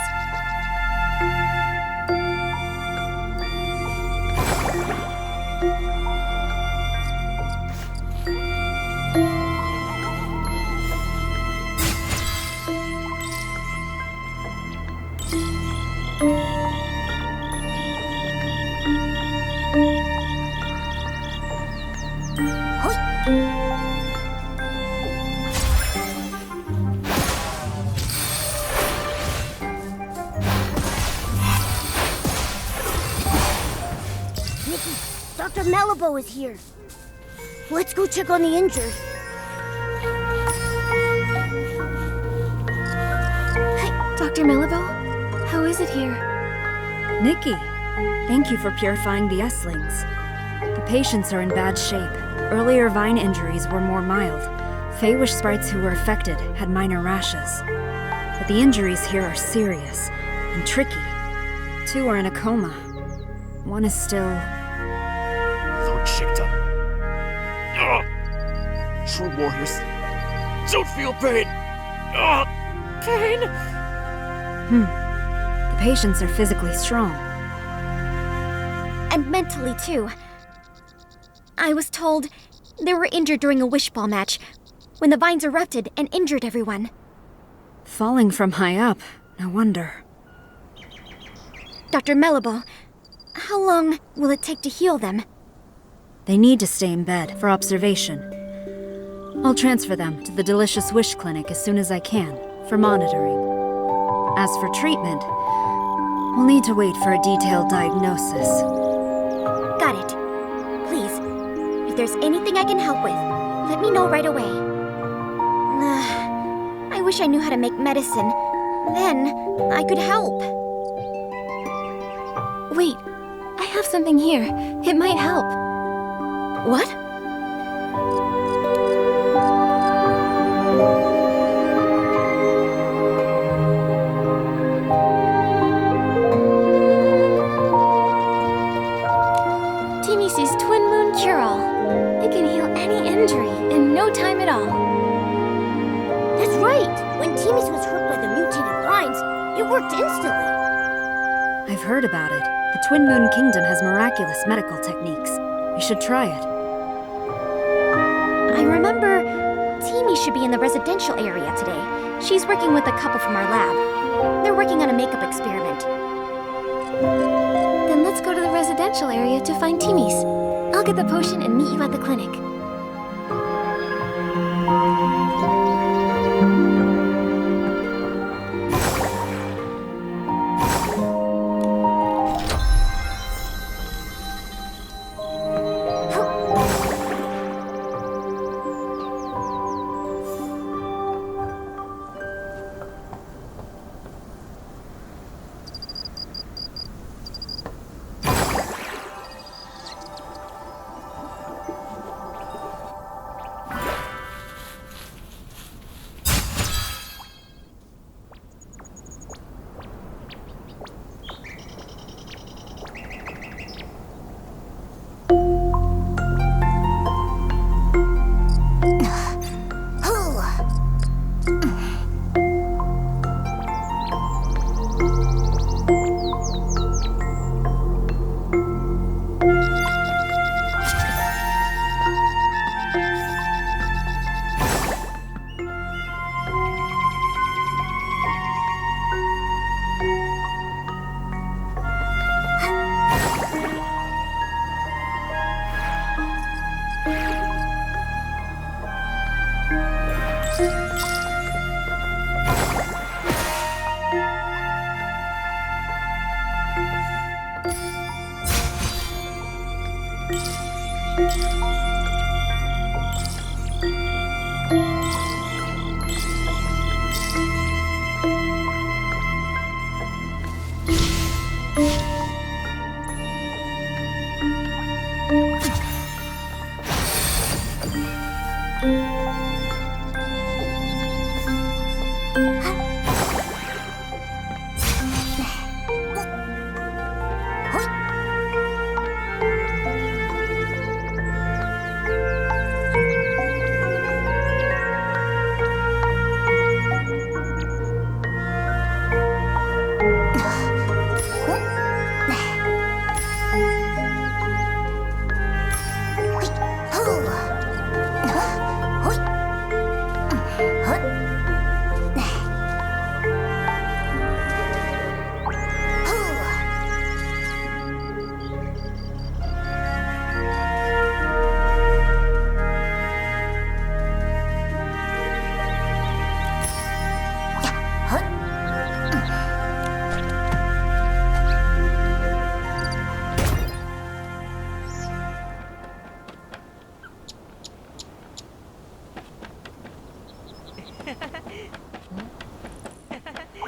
Nikki, Dr. Malibu is here. Let's go check on the injured. Hi, Dr. Malibu? How is it here? Nikki, thank you for purifying the S-lings. The patients are in bad shape. Earlier vine injuries were more mild. Feywish sprites who were affected had minor rashes. But the injuries here are serious and tricky. 2 are in a coma. 1 is still... Lord Shikta. True warriors don't feel pain. Pain? The patients are physically strong. And mentally, too. I was told they were injured during a wish ball match when the vines erupted and injured everyone. Falling from high up, no wonder. Dr. Malibu, how long will it take to heal them? They need to stay in bed for observation. I'll transfer them to the Delicious Wish Clinic as soon as I can for monitoring. As for treatment, we'll need to wait for a detailed diagnosis. Got it. Please, if there's anything I can help with, let me know right away. I wish I knew how to make medicine. Then I could help. Wait, I have something here. It might help. What? Timisi's Twin Moon Cure-All. It can heal any injury in no time at all. That's right! When Timis was hurt by the mutated vines, it worked instantly. I've heard about it. The Twin Moon Kingdom has miraculous medical techniques. We should try it. I remember Timi should be in the residential area today. She's working with a couple from our lab. They're working on a makeup experiment. Then let's go to the residential area to find Timmy's. I'll get the potion and meet you at the clinic.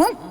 เ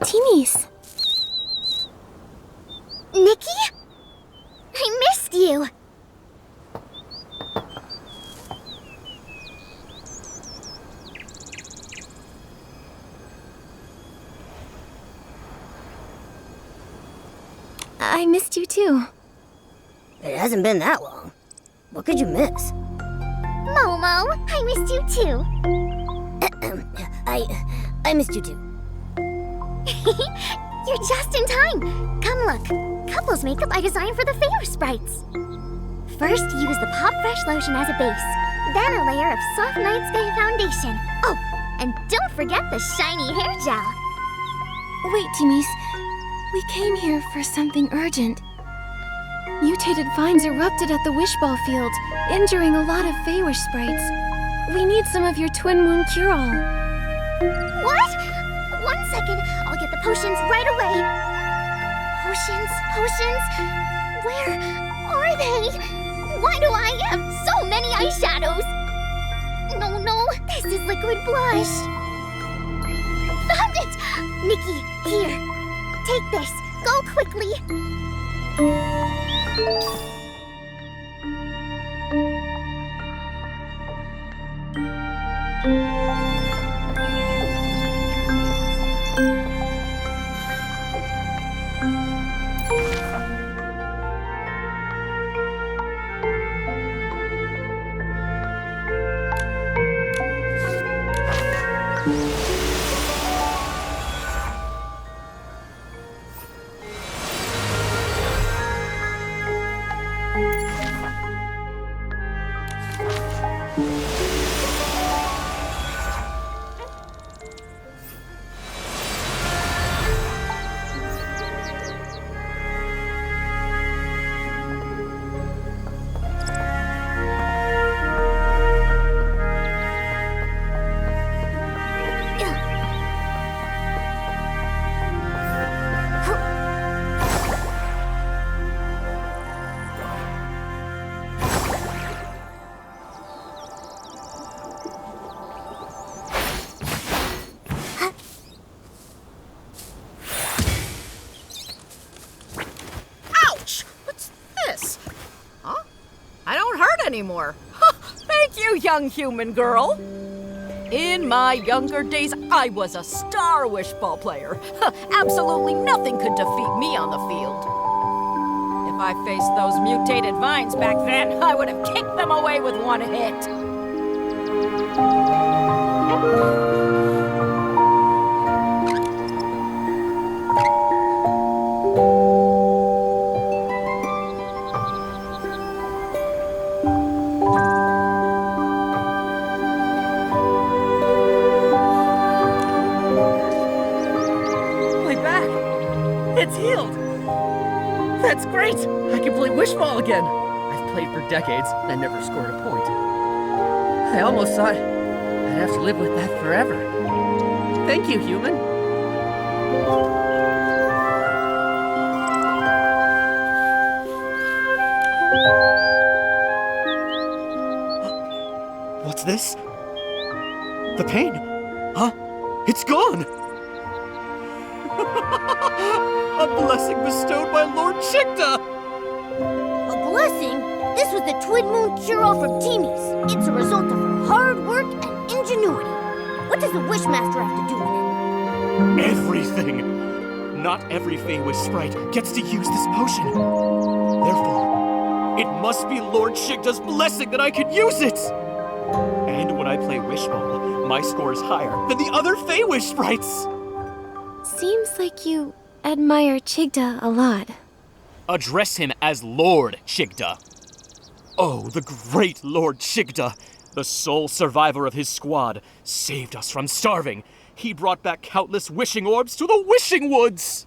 Timmy's. Nikki? I missed you. I missed you too. It hasn't been that long. What could you miss? Momo, I missed you too. I missed you too. You're just in time. Come look. Couples makeup I designed for the favor sprites. First, use the Pop Fresh lotion as a base. Then a layer of soft night sky foundation. Oh, and don't forget the shiny hair gel. Wait, Timmy's. We came here for something urgent. Mutated vines erupted at the Wishball field, injuring a lot of Feywish sprites. We need some of your Twin Moon Cure-All. What? 1 second. I'll get the potions right away. Potions? Where are they? Why do I have so many eyeshadows? No, this is liquid blush. Found it! Nikki, here. Take this. Go quickly. Anymore. Thank you, young human girl. In my younger days, I was a star wishball player. Absolutely nothing could defeat me on the field. If I faced those mutated vines back then, I would have kicked them away with one hit. It's healed! That's great! I can play wishball again! I've played for decades and never scored a point. I almost thought I'd have to live with that forever. Thank you, human. What's this? The pain? Huh? It's gone! A blessing bestowed by Lord Chigda! A blessing? This was the Twin Moon Cure-All from Timmy's. It's a result of her hard work and ingenuity. What does the Wishmaster have to do with it? Everything! Not every Feywish sprite gets to use this potion. Therefore, it must be Lord Chigda's blessing that I can use it! And when I play Wishball, my score is higher than the other Feywish sprites! Seems like you admire Chigda a lot. Address him as Lord Chigda. Oh, the great Lord Chigda, the sole survivor of his squad, saved us from starving. He brought back countless wishing orbs to the wishing woods.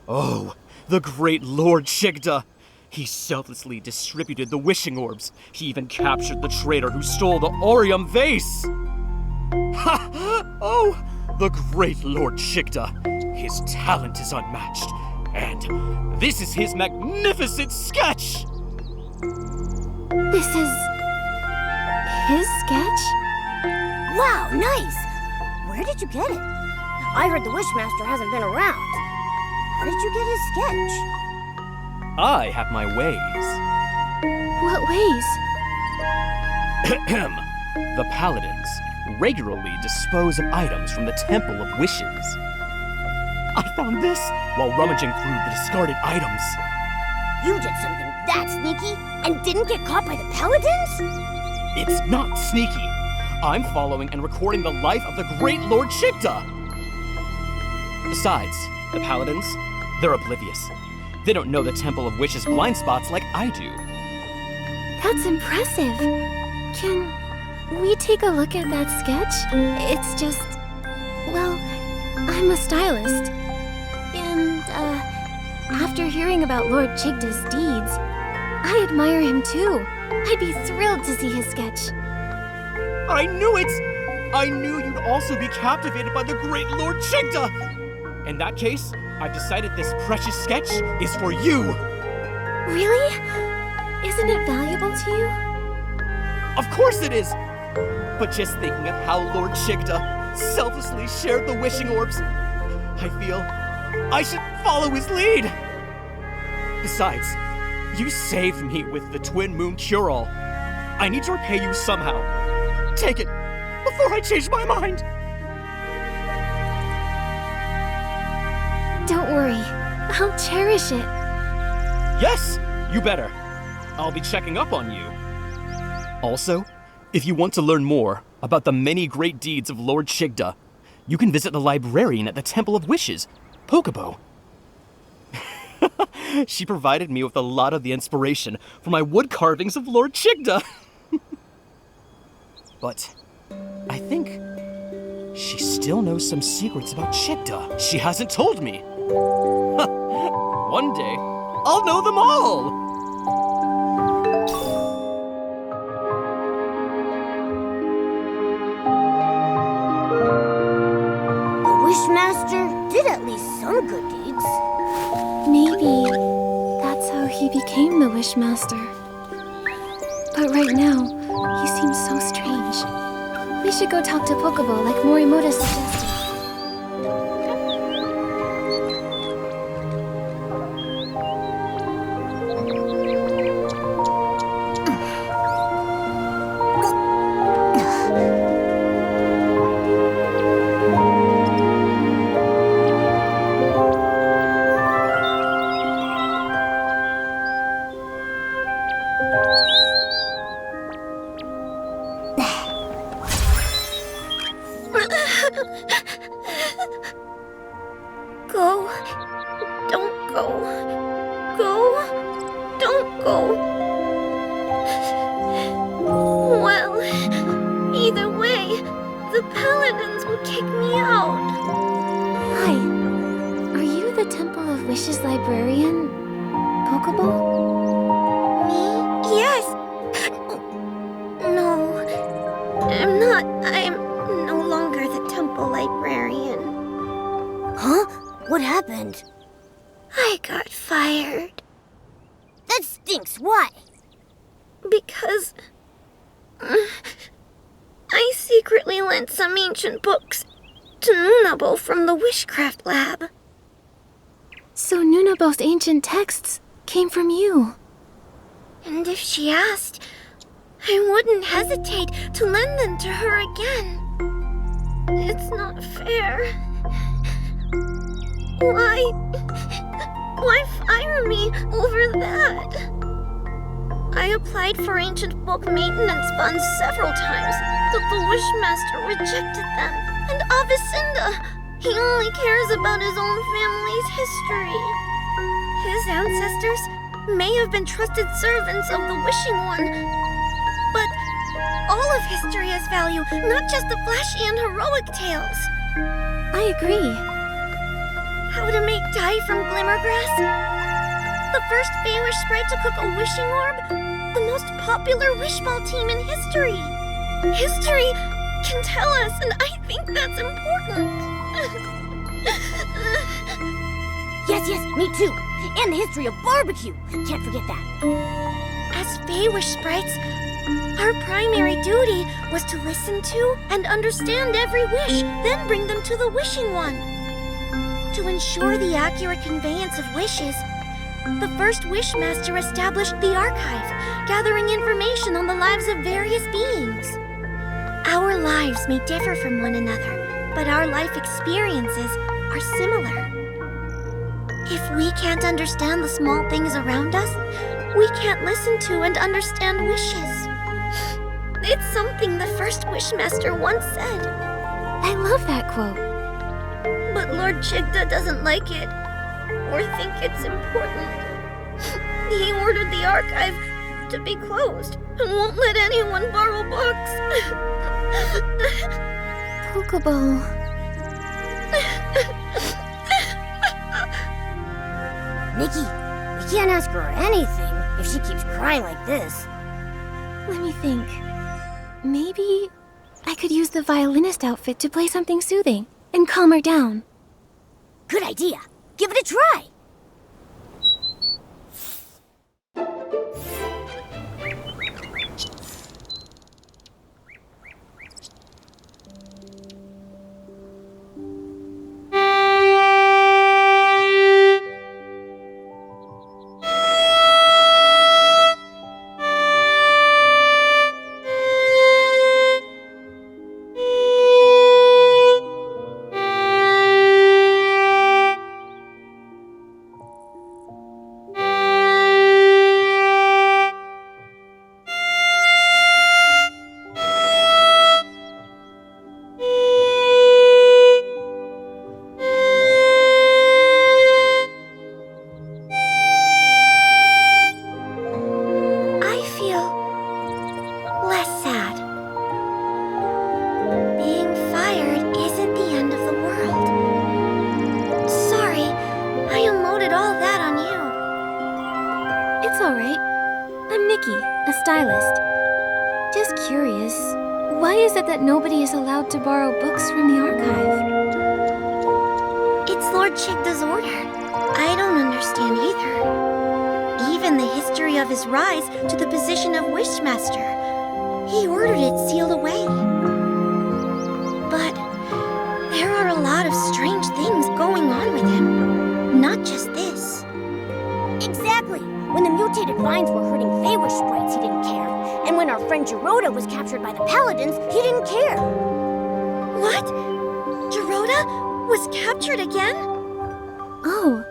Oh, the great Lord Chigda. He selflessly distributed the wishing orbs. He even captured the traitor who stole the Orium vase. Ha! Oh, the great Lord Chigda. His talent is unmatched. And this is his magnificent sketch! This is his sketch? Wow, nice! Where did you get it? I heard the Wishmaster hasn't been around. How did you get his sketch? I have my ways. What ways? The Paladins regularly dispose of items from the Temple of Wishes. I found this while rummaging through the discarded items. You did something that sneaky and didn't get caught by the Paladins? It's not sneaky. I'm following and recording the life of the great Lord Shigda. Besides, the Paladins, they're oblivious. They don't know the Temple of Wishes blind spots like I do. That's impressive. Can we take a look at that sketch? It's just... well, I'm a stylist. And, after hearing about Lord Chigda's deeds, I admire him too. I'd be thrilled to see his sketch. I knew it! I knew you'd also be captivated by the great Lord Shigda! In that case, I've decided this precious sketch is for you! Really? Isn't it valuable to you? Of course it is! But just thinking of how Lord Shigda selflessly shared the wishing orbs, I feel I should follow his lead! Besides, you saved me with the Twin Moon Cure-All. I need to repay you somehow. Take it before I change my mind! Don't worry. I'll cherish it. Yes, you better. I'll be checking up on you. Also, if you want to learn more about the many great deeds of Lord Shigda, you can visit the librarian at the Temple of Wishes, Pokebo. She provided me with a lot of the inspiration for my wood carvings of Lord Shigda. But I think she still knows some secrets about Shigda she hasn't told me. One day, I'll know them all! The Wishmaster did at least some good deeds. Maybe that's how he became the Wishmaster. But right now, he seems so strange. We should go talk to Pokebo like Morimoto suggested. Go. Don't go. Go. Don't go. Well, either way, the Paladins will kick me out. Hi. Are you the Temple of Wishes librarian, Pokebo? Me? Yes. No, I'm not. I'm no longer the temple librarian. Huh? What happened? I got fired. That stinks. Why? Because I secretly lent some ancient books to Nunabo from the Wishcraft Lab. So Nunabo's ancient texts came from you. And if she asked, I wouldn't hesitate to lend them to her again. It's not fair. Why fire me over that? I applied for ancient book maintenance funds several times, but the Wishmaster rejected them. And Avicenda, he only cares about his own family's history. His ancestors may have been trusted servants of the Wishing One, but all of history has value, not just the flashy and heroic tales. I agree. How to make dye from glimmergrass? The first Feywish sprite to cook a wishing orb? The most popular wishball team in history. History can tell us, and I think that's important. Yes, me too. And the history of barbecue. Can't forget that. As Feywish sprites, Our primary duty was to listen to and understand every wish, then bring them to the wishing one. To ensure the accurate conveyance of wishes, the first Wishmaster established the archive, gathering information on the lives of various beings. Our lives may differ from one another, but our life experiences are similar. If we can't understand the small things around us, we can't listen to and understand wishes. It's something the first Wishmaster once said. I love that quote. But Lord Chigda doesn't like it, or think it's important. He ordered the archive to be closed and won't let anyone borrow books. Pokeball. Nikki, we can't ask her anything if she keeps crying like this. Let me think. Maybe I could use the violinist outfit to play something soothing and calm her down. Good idea. Give it a try. It's alright. I'm Nikki, a stylist. Just curious, why is it that nobody is allowed to borrow books from the archive? It's Lord Chigda's order. I don't understand either. Even the history of his rise to the position of Wishmaster, he ordered it sealed away. But there are a lot of strange things going on with him. Not just this. Exactly. When the mutated vines were hurting Feywish sprites, he didn't care. And when our friend Giroda was captured by the paladins, he didn't care. What? Giroda was captured again? Oh.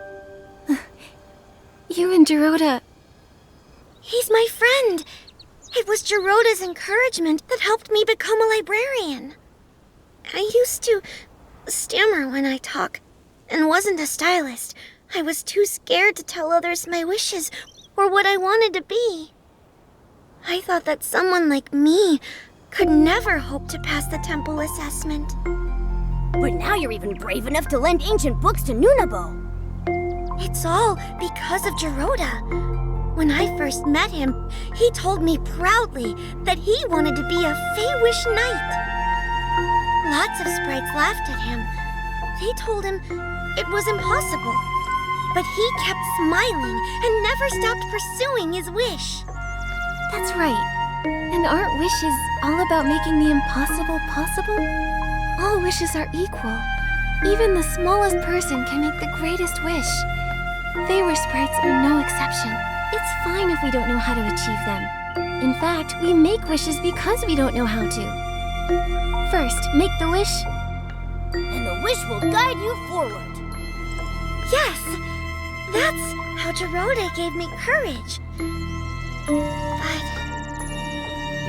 You and Giroda... He's my friend. It was Giroda's encouragement that helped me become a librarian. I used to stammer when I talk and wasn't a stylist. I was too scared to tell others my wishes or what I wanted to be. I thought that someone like me could never hope to pass the temple assessment. But now you're even brave enough to lend ancient books to Nunabo. It's all because of Giroda. When I first met him, he told me proudly that he wanted to be a Feywish knight. Lots of sprites laughed at him. They told him it was impossible. But he kept smiling and never stopped pursuing his wish. That's right. And aren't wishes all about making the impossible possible? All wishes are equal. Even the smallest person can make the greatest wish. Feywish sprites are no exception. It's fine if we don't know how to achieve them. In fact, we make wishes because we don't know how to. First, make the wish. And the wish will guide you forward. Yes! That's how Giroda gave me courage. But...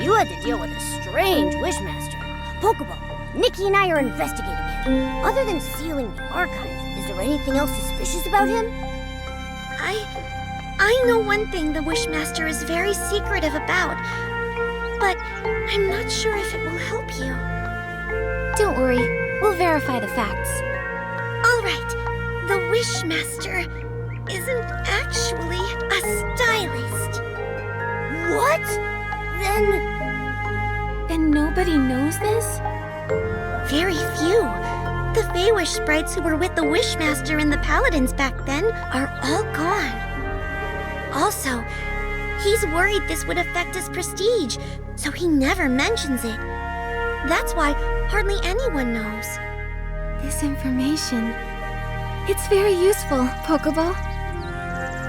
You had to deal with a strange Wishmaster. Pokeball, Nikki and I are investigating him. Other than sealing the archive, is there anything else suspicious about him? I know one thing the Wishmaster is very secretive about, but I'm not sure if it will help you. Don't worry, we'll verify the facts. All right, the Wishmaster isn't actually a stylist. What? Then nobody knows this? Very few. The Feywish sprites who were with the Wishmaster and the Paladins back then are all gone. Also, He's worried this would affect his prestige, so he never mentions it. That's why hardly anyone knows. This information... It's very useful, Pokeball.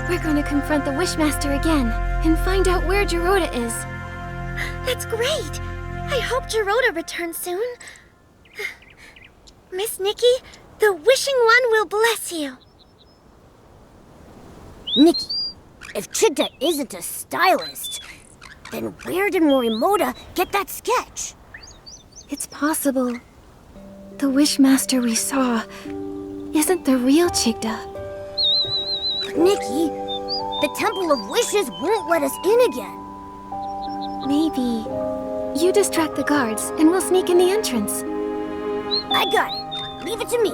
We're going to confront the Wishmaster again and find out where Giroda is. That's great! I hope Giroda returns soon. Miss Nikki, the Wishing One will bless you. Nikki, if Chigda isn't a stylist, then where did Morimoto get that sketch? It's possible. The Wishmaster we saw isn't the real Chigda. But Nikki, the Temple of Wishes won't let us in again. Maybe you distract the guards and we'll sneak in the entrance. I got it. Leave it to me.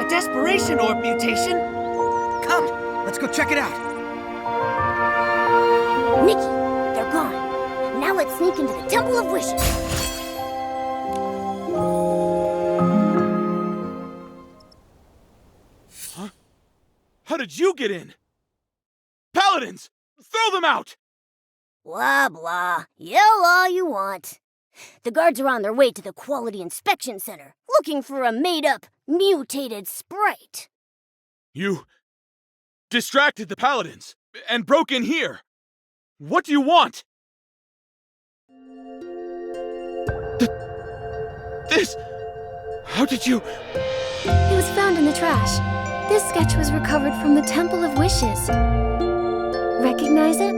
Desperation orb mutation? Come, let's go check it out. Nikki, they're gone. Now let's sneak into the Temple of Wishes. Huh? How did you get in? Paladins! Throw them out! Blah, blah. Yell all you want. The guards are on their way to the Quality Inspection Center, looking for a made-up, mutated sprite. You distracted the Paladins and broke in here. What do you want? This... How did you... It was found in the trash. This sketch was recovered from the Temple of Wishes. Recognize it?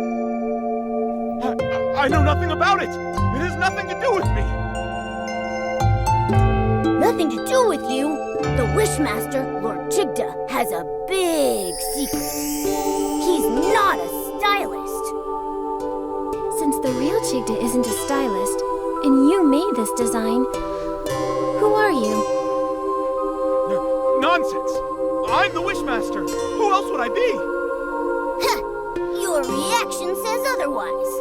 I know nothing about it! It has nothing to do with me! Nothing to do with you? The Wishmaster, Lord Chigda, has a big secret. He's not a stylist. Since the real Chigda isn't a stylist, and you made this design, who are you? Nonsense! I'm the Wishmaster! Who else would I be? Your reaction says otherwise.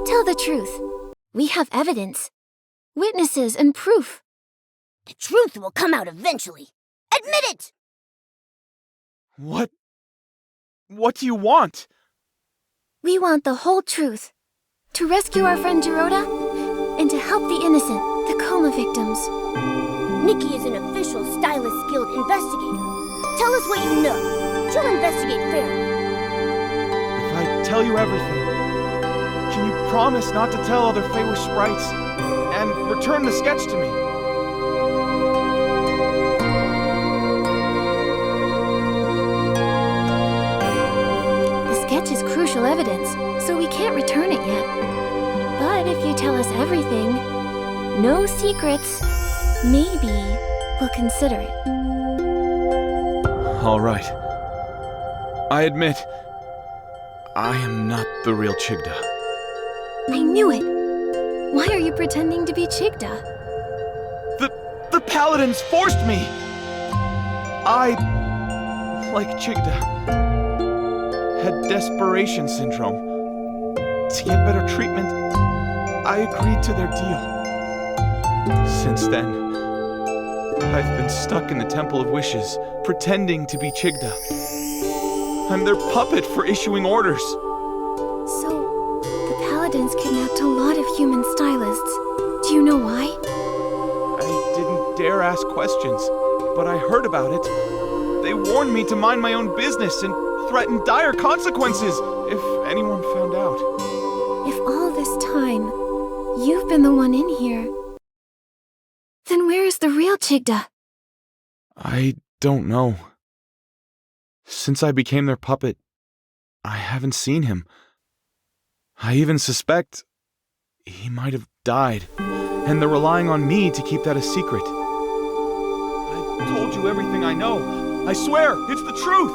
Tell the truth. We have evidence. Witnesses and proof. The truth will come out eventually. Admit it! What do you want? We want the whole truth. To rescue our friend Giroda, and to help the innocent, the coma victims. Nikki is an official Stylist Guild investigator. Tell us what you know. She'll investigate fairly. If I tell you everything, can you promise not to tell other Feywish sprites and return the sketch to me? The sketch is crucial evidence, so we can't return it yet. But if you tell us everything, no secrets, maybe we'll consider it. All right. I admit, I am not the real Chigda. I knew it! Why are you pretending to be Chigda? The Paladins forced me! I, like Chigda, had desperation syndrome. To get better treatment, I agreed to their deal. Since then, I've been stuck in the Temple of Wishes, pretending to be Chigda. I'm their puppet for issuing orders. So, the Paladins kidnapped a lot of human stylists. Do you know why? I didn't dare ask questions, but I heard about it. They warned me to mind my own business and threatened dire consequences if anyone found out. If all this time, you've been the one in here, then where is the real Chigda? I don't know. Since I became their puppet, I haven't seen him. I even suspect he might have died, and they're relying on me to keep that a secret. I told you everything I know. I swear, it's the truth!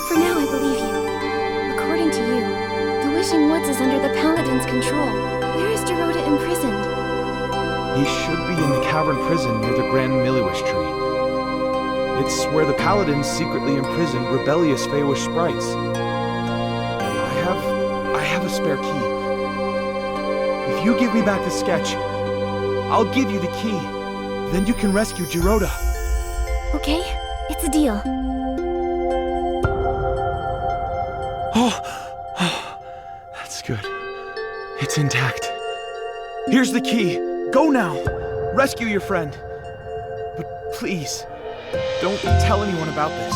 For now, I believe you. According to you, the Wishing Woods is under the Paladin's control. Where is Giroda imprisoned? He should be in the cavern prison near the Grand Miliwish tree. It's where the Paladins secretly imprison rebellious Feywish sprites. I have a spare key. If you give me back the sketch, I'll give you the key. Then you can rescue Giroda. Okay, it's a deal. Oh, that's good. It's intact. Here's the key. Go now. Rescue your friend. But please, don't tell anyone about this.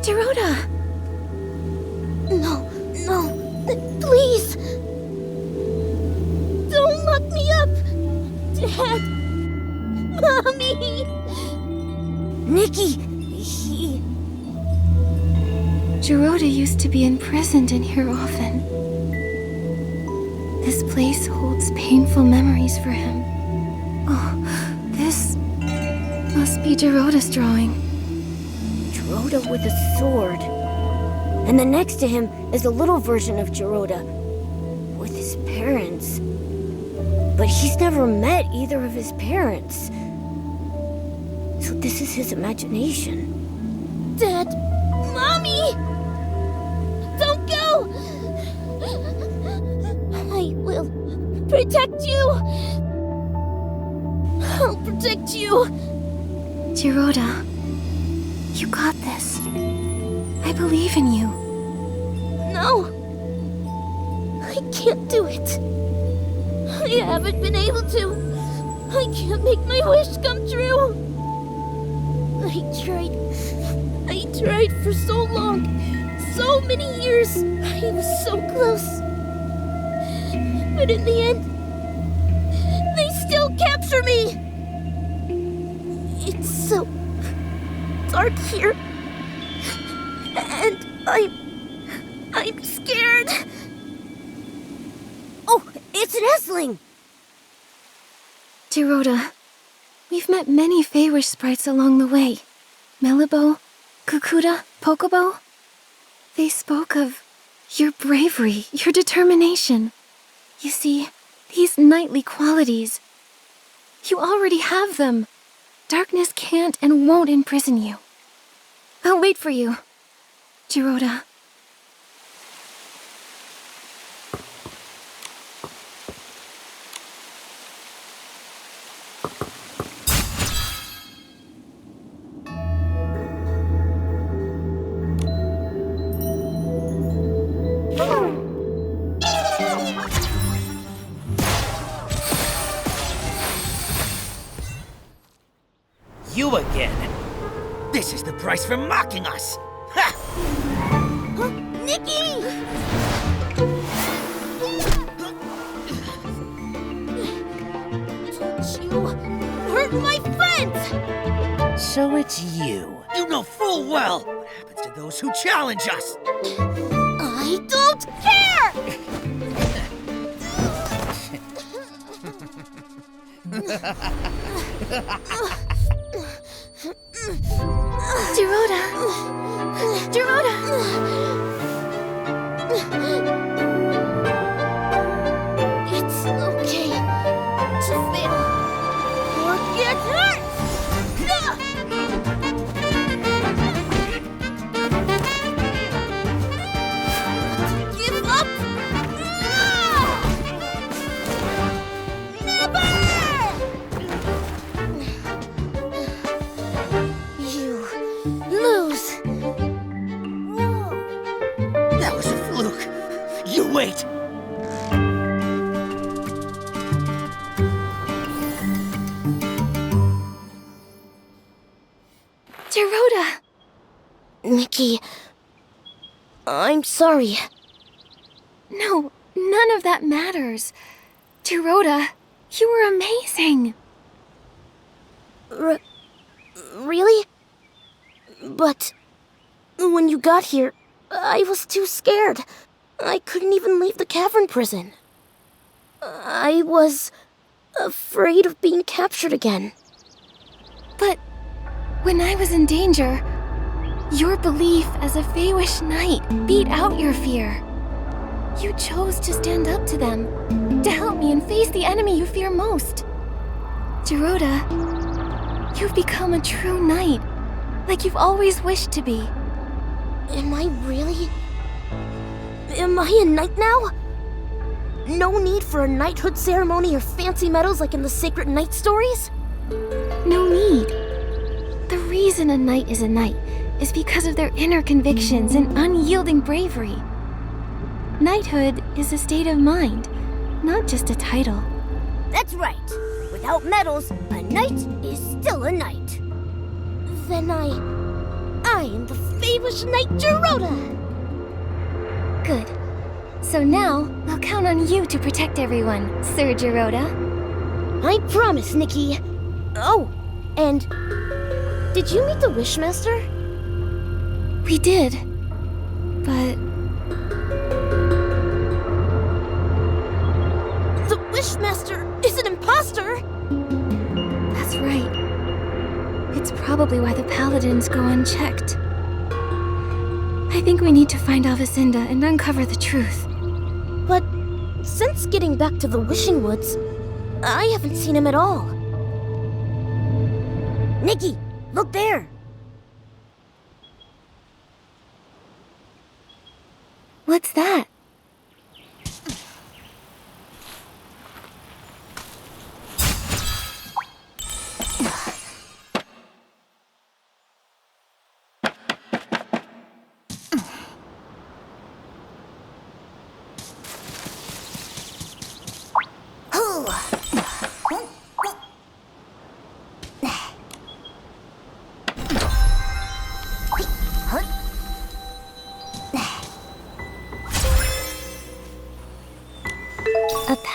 Giroda! No, please! Don't lock me up! Dad! Mommy! Nikki, Giroda used to be imprisoned in here often. This place holds painful memories for him. Oh, this must be Giroda's drawing. Giroda with a sword. And then next to him is a little version of Giroda with his parents. But he's never met either of his parents. So this is his imagination. Dad! Mommy! Don't go! I will protect you. I'll protect you. Giroda, you got this. I believe in you. No. I can't do it. I haven't been able to. I can't make my wish come true. I tried for so long. So many years. I was so close. But in the end, they still capture me. It's so dark here. And I'm scared. Oh, it's an Essling! Giroda, we've met many Feywish sprites along the way. Melibo, Kukuda, Pokobo. They spoke of your bravery, your determination. You see, these knightly qualities, you already have them. Darkness can't and won't imprison you. I'll wait for you, Giroda. You again. This is the price for mocking us. Ha! Huh? Nikki! Don't you hurt my friends! So it's you. You know full well what happens to those who challenge us. I don't care! Giroda! Giroda! It's okay to fail or get hurt! Give up? Never! You lose. That was a fluke. You wait. Giroda! Nikki, I'm sorry. No, none of that matters. Giroda, you were amazing. Really? But when you got here, I was too scared. I couldn't even leave the cavern prison. I was afraid of being captured again. But when I was in danger, your belief as a Feywish knight beat out your fear. You chose to stand up to them, to help me and face the enemy you fear most. Giroda, you've become a true knight, like you've always wished to be. Am I really? Am I a knight now? No need for a knighthood ceremony or fancy medals like in the sacred knight stories? No need. The reason a knight is a knight is because of their inner convictions and unyielding bravery. Knighthood is a state of mind, not just a title. That's right. Without medals, a knight is still a knight. Then I am the Feywish Knight Giroda! Good. So now, I'll count on you to protect everyone, Sir Giroda. I promise, Nikki. Oh, and did you meet the Wishmaster? We did. But the Wishmaster is an imposter! That's right. It's probably why the paladins go unchecked. I think we need to find Alvacinda and uncover the truth. But since getting back to the Wishing Woods, I haven't seen him at all. Nikki, look there! What's that?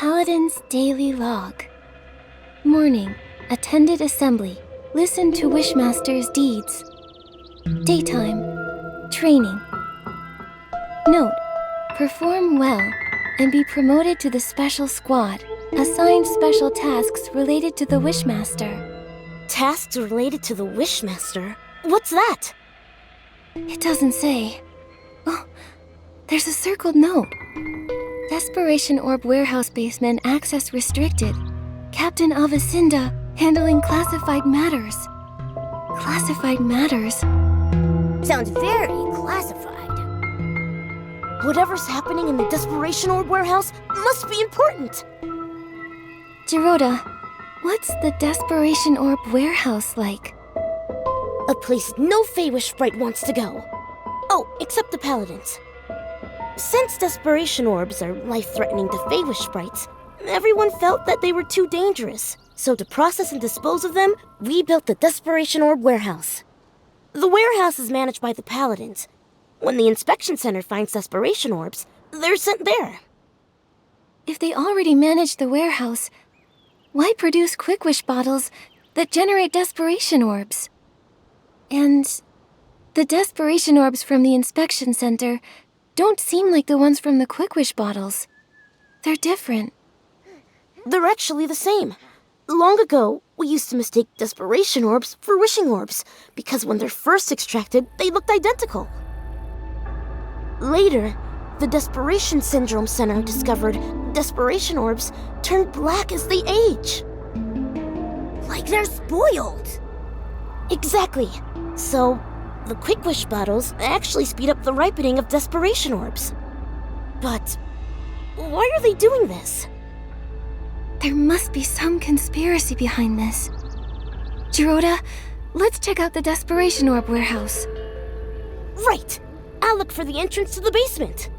Paladin's Daily Log. Morning, attended assembly, listened to Wishmaster's deeds. Daytime, training. Note, perform well and be promoted to the special squad, assigned special tasks related to the Wishmaster. Tasks related to the Wishmaster? What's that? It doesn't say. Oh, there's a circled note. Desperation Orb Warehouse Basement access restricted. Captain Avacinda handling classified matters. Classified matters? Sounds very classified. Whatever's happening in the Desperation Orb Warehouse must be important. Giroda, what's the Desperation Orb Warehouse like? A place no Feywish sprite wants to go. Oh, except the Paladins. Since Desperation Orbs are life-threatening to Feywish sprites, everyone felt that they were too dangerous. So to process and dispose of them, we built the Desperation Orb Warehouse. The warehouse is managed by the Paladins. When the inspection center finds Desperation Orbs, they're sent there. If they already manage the warehouse, why produce Quick Wish bottles that generate Desperation Orbs? And the Desperation Orbs from the inspection center don't seem like the ones from the Quick Wish bottles. They're different. They're actually the same. Long ago, we used to mistake Desperation Orbs for Wishing Orbs, because when they're first extracted, they looked identical. Later, the Desperation Syndrome Center discovered Desperation Orbs turn black as they age. Like they're spoiled. Exactly. So, the Quick Wish bottles actually speed up the ripening of Desperation Orbs. But why are they doing this? There must be some conspiracy behind this. Giroda, let's check out the Desperation Orb Warehouse. Right! I'll look for the entrance to the basement.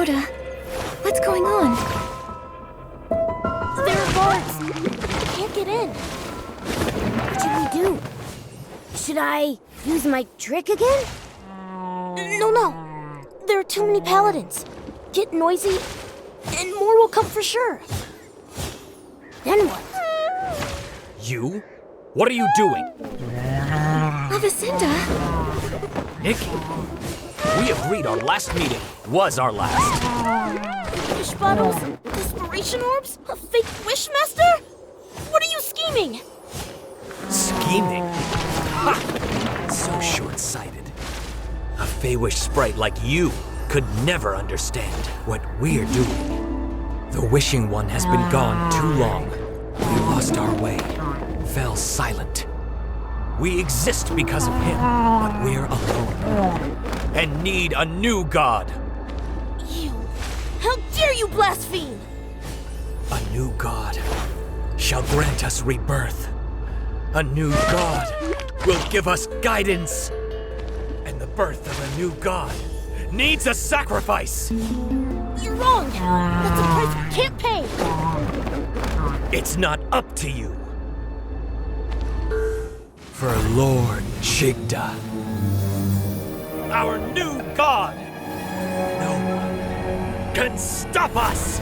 Giroda, what's going on? There are guards. I can't get in. What should we do? Should I use my trick again? No. There are too many paladins. Get noisy, and more will come for sure. Then what? You? What are you doing? Avicinda? Nikki, we agreed our last meeting was our last. Wish bottles and desperation orbs? A fake wishmaster? What are you scheming? Scheming? Ha! So short-sighted. A Feywish sprite like you could never understand what we're doing. The Wishing One has been gone too long. We lost our way, fell silent. We exist because of him, but we're alone. And need a new god. You! How dare you blaspheme! A new god shall grant us rebirth. A new god will give us guidance. And the birth of a new god needs a sacrifice. You're wrong! That's a price we can't pay! It's not up to you. For Lord Chigda, our new god, no one can stop us!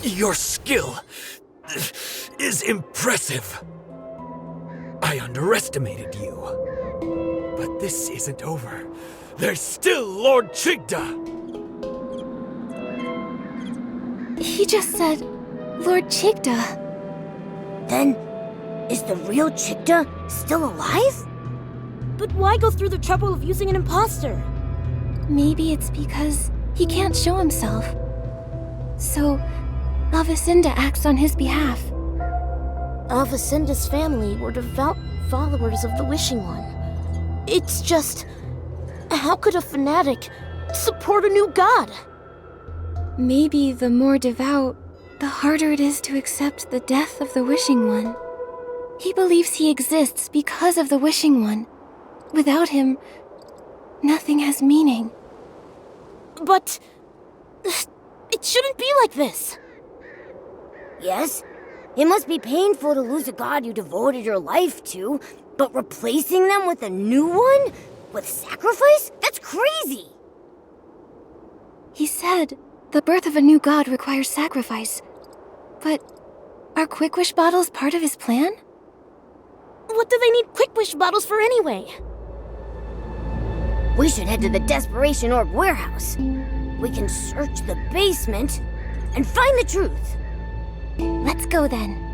Your skill is impressive. I underestimated you. But this isn't over. There's still Lord Chigda. He just said, Lord Chigda. Then, is the real Chigda still alive? But why go through the trouble of using an imposter? Maybe it's because he can't show himself. So, Avicinda acts on his behalf. Avicinda's family were devout followers of the Wishing One. It's just... how could a fanatic support a new god? Maybe the more devout, the harder it is to accept the death of the Wishing One. He believes he exists because of the Wishing One. Without him, nothing has meaning. But... it shouldn't be like this. Yes, it must be painful to lose a god you devoted your life to, but replacing them with a new one? With sacrifice? That's crazy! He said the birth of a new god requires sacrifice. But are Quick Wish bottles part of his plan? What do they need Quick Wish bottles for anyway? We should head to the Desperation Orb warehouse. We can search the basement and find the truth. Let's go then.